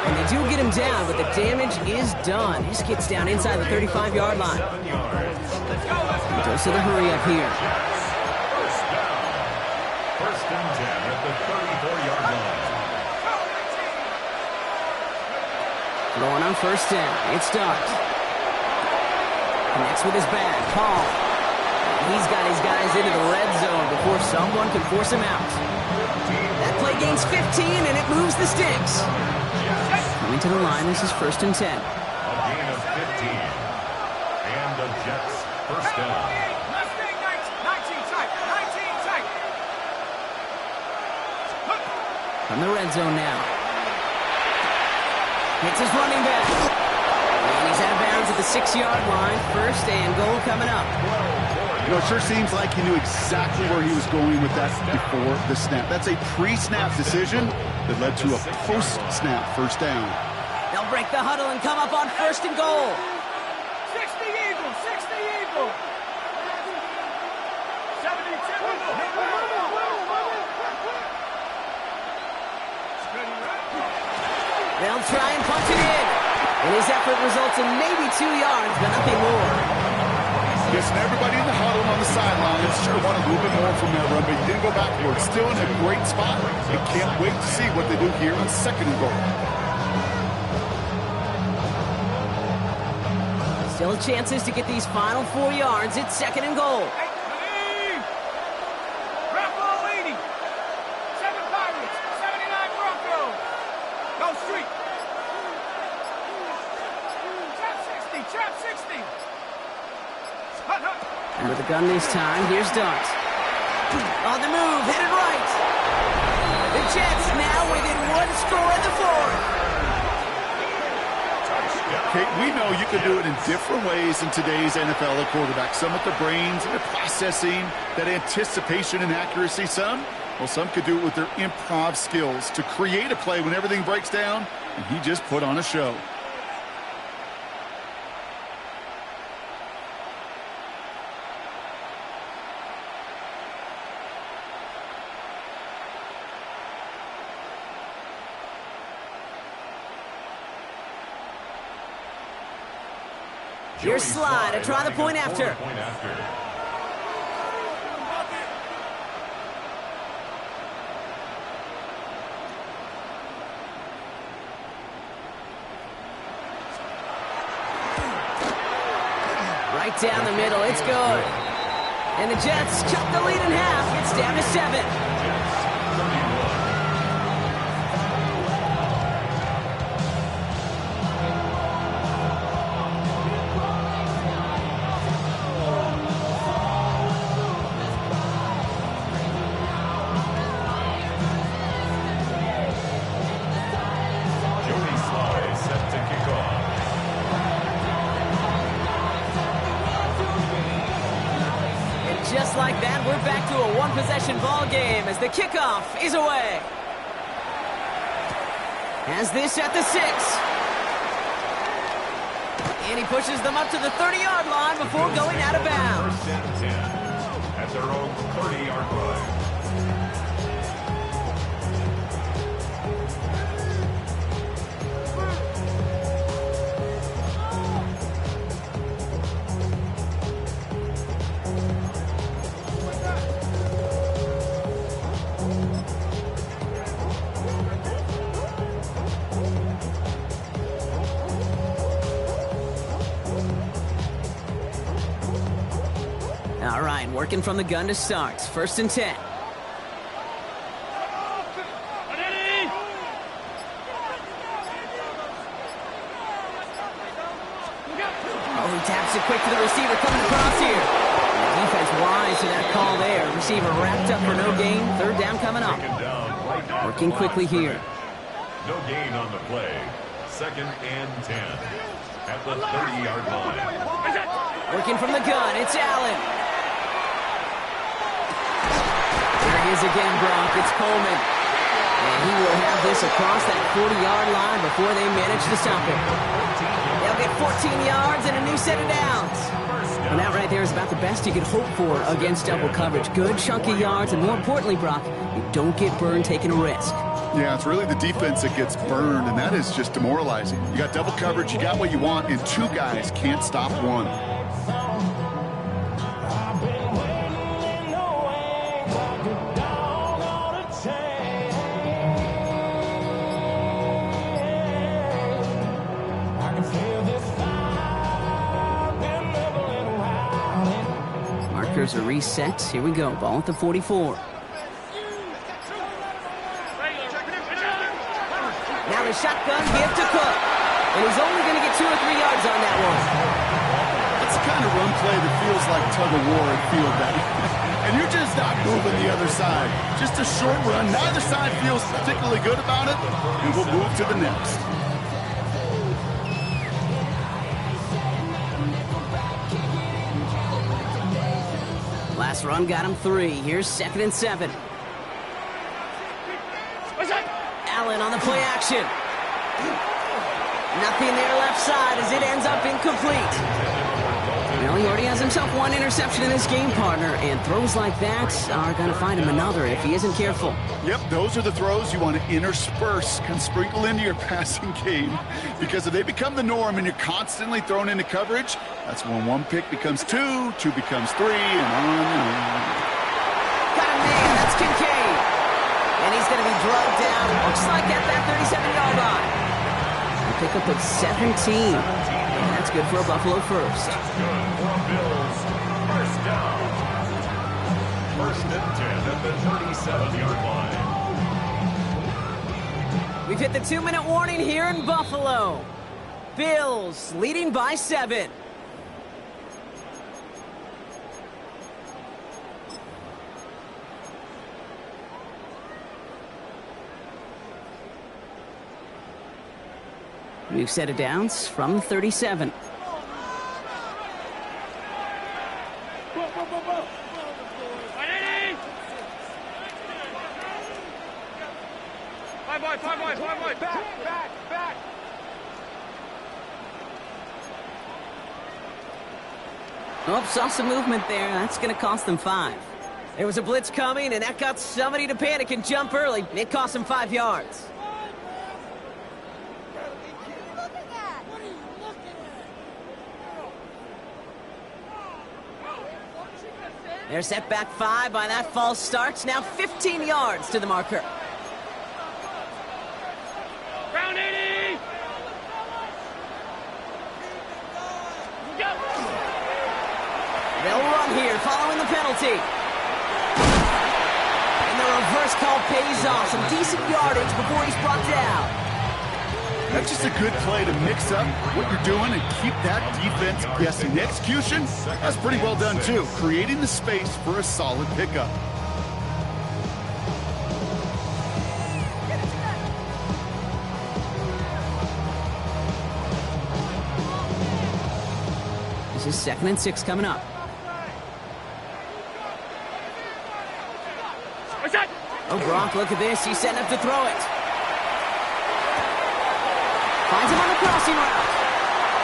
B: And they do get him down, but the damage is done. This gets down inside the 35-yard line. He goes to the hurry-up here.
E: First down. First and 10 at the 34-yard line.
B: Throwing on first down, it's Darts. Connects with his back, Paul. He's got his guys into the red zone before someone can force him out. That play gains 15, and it moves the sticks. Coming to the line, this is first and 10.
E: A gain of 15. And the Jets first down.
F: Let's stay 19 tight. 19 tight.
B: From the red zone now. Hits his running back. And he's out of bounds at the 6-yard line. First and goal coming up.
C: You know, it sure seems like he knew exactly where he was going with that before the snap. That's a pre-snap decision that led to a post-snap first down.
B: They'll break the huddle and come up on first and goal.
F: 60 Eagles. 60 Eagles. 72
B: They'll try and punch it in. And his effort results in maybe 2 yards, but nothing more.
C: Guessing everybody in the huddle on the sidelines sure wanted a little bit more from that run, but he didn't go backwards. Still in a great spot. I can't wait to see what they do here on second and goal.
B: Still chances to get these final 4 yards. It's second and goal.
F: Bravo 80. 7 Pirates. 79 Broncos. Go street. Trap 60.
B: Under the gun this time, here's Darts. On the move, headed right. The Jets now within 1 score in the 4th.
C: Okay, we know you can do it in different ways in today's NFL at quarterback. Some with their brains and their processing, that anticipation and accuracy. Some could do it with their improv skills to create a play when everything breaks down, and he just put on a show.
B: Here's Slide to try the point after. down the middle. It's good. And the Jets cut the lead in half. It's down to 7. Just like that, we're back to a one-possession ball game as the kickoff is away. Has this at the 6. And he pushes them up to the 30-yard line before going out of bounds.
E: First and 10 at their own 30-yard line.
B: All right, working from the gun to start. 1st and 10. Oh, he taps it quick to the receiver coming across here. The defense wise to that call there. Receiver wrapped up for no gain. 3rd down coming up. Working quickly here.
E: No gain on the play. 2nd and 10 at the 30-yard line.
B: Working from the gun, it's Allen. There he is again, Brock. It's Coleman. And he will have this across that 40-yard line before they manage to stop him. They'll get 14 yards and a new set of downs. And that right there is about the best you could hope for against double coverage. Good chunky yards, and more importantly, Brock, you don't get burned taking a risk.
C: Yeah, it's really the defense that gets burned, and that is just demoralizing. You got double coverage, you got what you want, and 2 guys can't stop one.
B: Markers are reset. Here we go. Ball at the 44. Now the shotgun give to Cook. And he's only going to get 2 or 3 yards on that one.
C: That's the kind of run play that feels like tug-of-war at field day. And you're just not moving the other side. Just a short run. Neither side feels particularly good about it. And we'll move to the next.
B: Last run got him 3. Here's 2nd and 7. Allen on the play action. Nothing there left side as it ends up incomplete. Well, he already has himself 1 interception in this game, partner, and throws like that are going to find him another if he isn't careful.
C: Yep, those are the throws you want to intersperse, can sprinkle into your passing game, because if they become the norm and you're constantly thrown into coverage, that's when 1 pick becomes 2, 2 becomes 3, and on and on.
B: Got a man, that's Kincaid. And he's going to be drugged down, looks like at that 37-yard line. A pickup of 17. And that's good for a Buffalo first.
E: That's good for Bills. 1st down. 1st and 10 at the 37-yard line.
B: We've hit the 2-minute warning here in Buffalo. Bills leading by 7. We've set it downs from 37.
F: Back.
B: Oh, saw some movement there. That's going to cost them 5. There was a blitz coming, and that got somebody to panic and jump early. It cost them 5 yards. They're set back 5 by that false start. Now 15 yards to the marker.
F: Round 80.
B: penalty. And the reverse call pays off. Some decent yardage before he's brought down.
C: That's just a good play to mix up what you're doing and keep that defense guessing. The execution, that's pretty well done too, creating the space for a solid pickup.
B: This is 2nd and 6 coming up. Oh, Gronk, look at this. He's setting up to throw it. Finds him on the crossing route.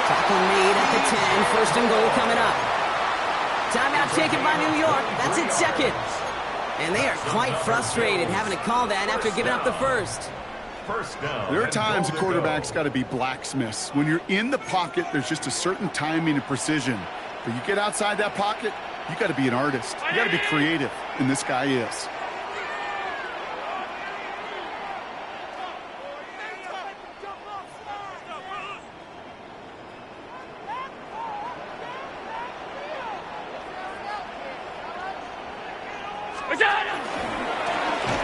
B: Tackle made at the 10. 1st and goal coming up. Timeout taken by New York. That's its 2nd. And they are quite frustrated having to call that after giving up the 1st.
E: First down.
C: There are times a quarterback's got to be blacksmiths. When you're in the pocket, there's just a certain timing and precision. But you get outside that pocket, you got to be an artist. You got to be creative, and this guy is.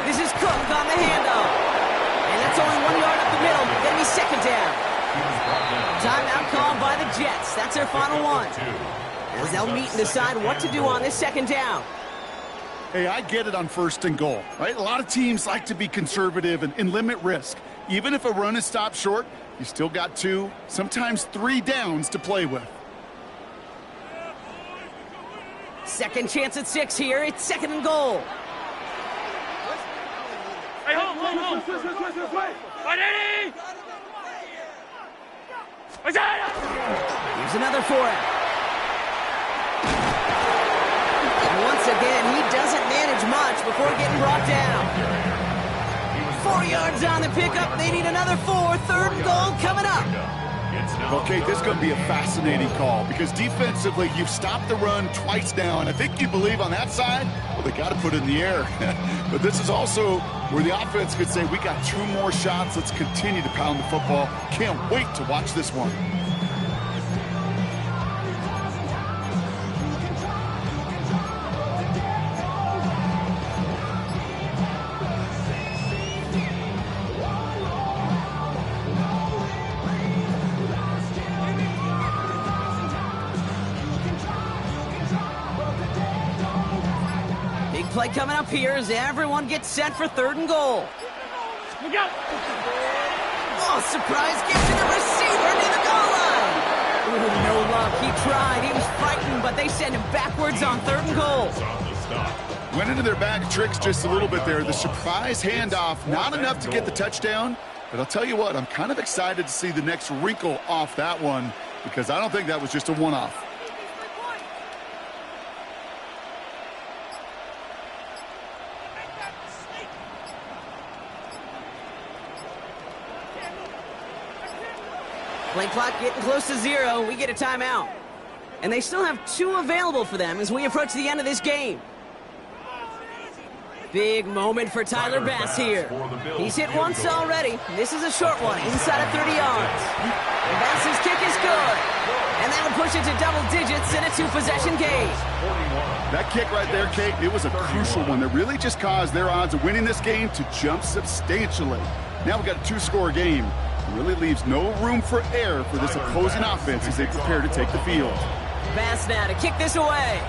B: This is Cook on the handoff. And that's only 1 yard up the middle. Gonna be 2nd down. Timeout called by the Jets. That's their final one. As they'll meet and decide what to do on this 2nd down.
C: Hey, I get it on 1st and goal, right? A lot of teams like to be conservative and limit risk. Even if a run is stopped short, you still got 2, sometimes 3 downs to play with.
B: 2nd chance at 6 here. It's 2nd and goal.
F: Hey, hold.
B: Here's another for him. And once again, he doesn't manage much before getting brought down. 4 yards on the pickup. They need another 4. 3rd and goal coming up.
C: Okay, this is going to be a fascinating call because defensively, you've stopped the run twice now, and I think you believe on that side, well, they got to put it in the air. But this is also where the offense could say, we got 2 more shots. Let's continue to pound the football. Can't wait to watch this one.
B: Play coming up here as everyone gets set for 3rd and goal.
F: Look out!
B: Oh, surprise get to the receiver near the goal line. Ooh, no luck. He tried. He was frightened, but they send him backwards on 3rd and goal.
C: Went into their bag of tricks just a little bit there. The surprise handoff, not enough to get the touchdown. But I'll tell you what, I'm kind of excited to see the next wrinkle off that one because I don't think that was just a one-off.
B: Play clock getting close to 0. We get a timeout. And they still have 2 available for them as we approach the end of this game. Big moment for Tyler Bass here. He's hit once already. This is a short one, inside of 30 yards. And Bass's kick is good. And that would push it to double digits in a 2-possession game.
C: That kick right there, Kate, it was a crucial one that really just caused their odds of winning this game to jump substantially. Now we've got a 2-score game. It really leaves no room for error for this opposing offense as they prepare to take the field.
B: Bass now to kick this away.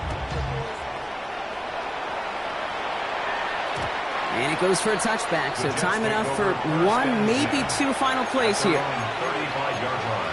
B: And it goes for a touchback, so time enough for 1, maybe 2 final plays here.
E: 35-yard line.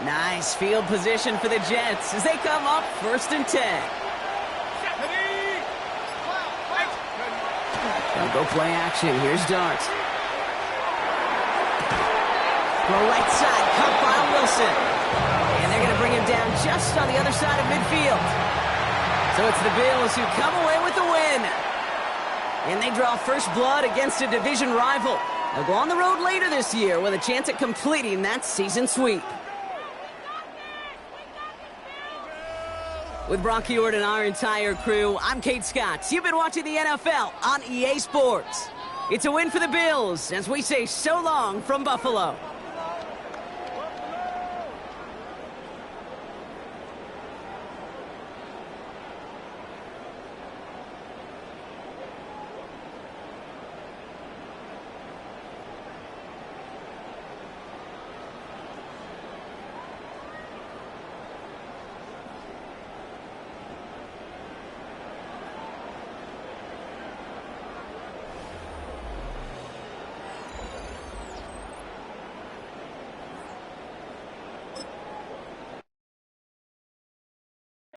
B: Nice field position for the Jets as they come up 1st and 10. They'll go play action. Here's Dart. Throw right side, cut by Wilson. And they're going to bring him down just on the other side of midfield. So it's the Bills who come away with the win. And they draw first blood against a division rival. They'll go on the road later this year with a chance at completing that season sweep. With Brock Heward and our entire crew, I'm Kate Scott. You've been watching the NFL on EA Sports. It's a win for the Bills as we say so long from Buffalo.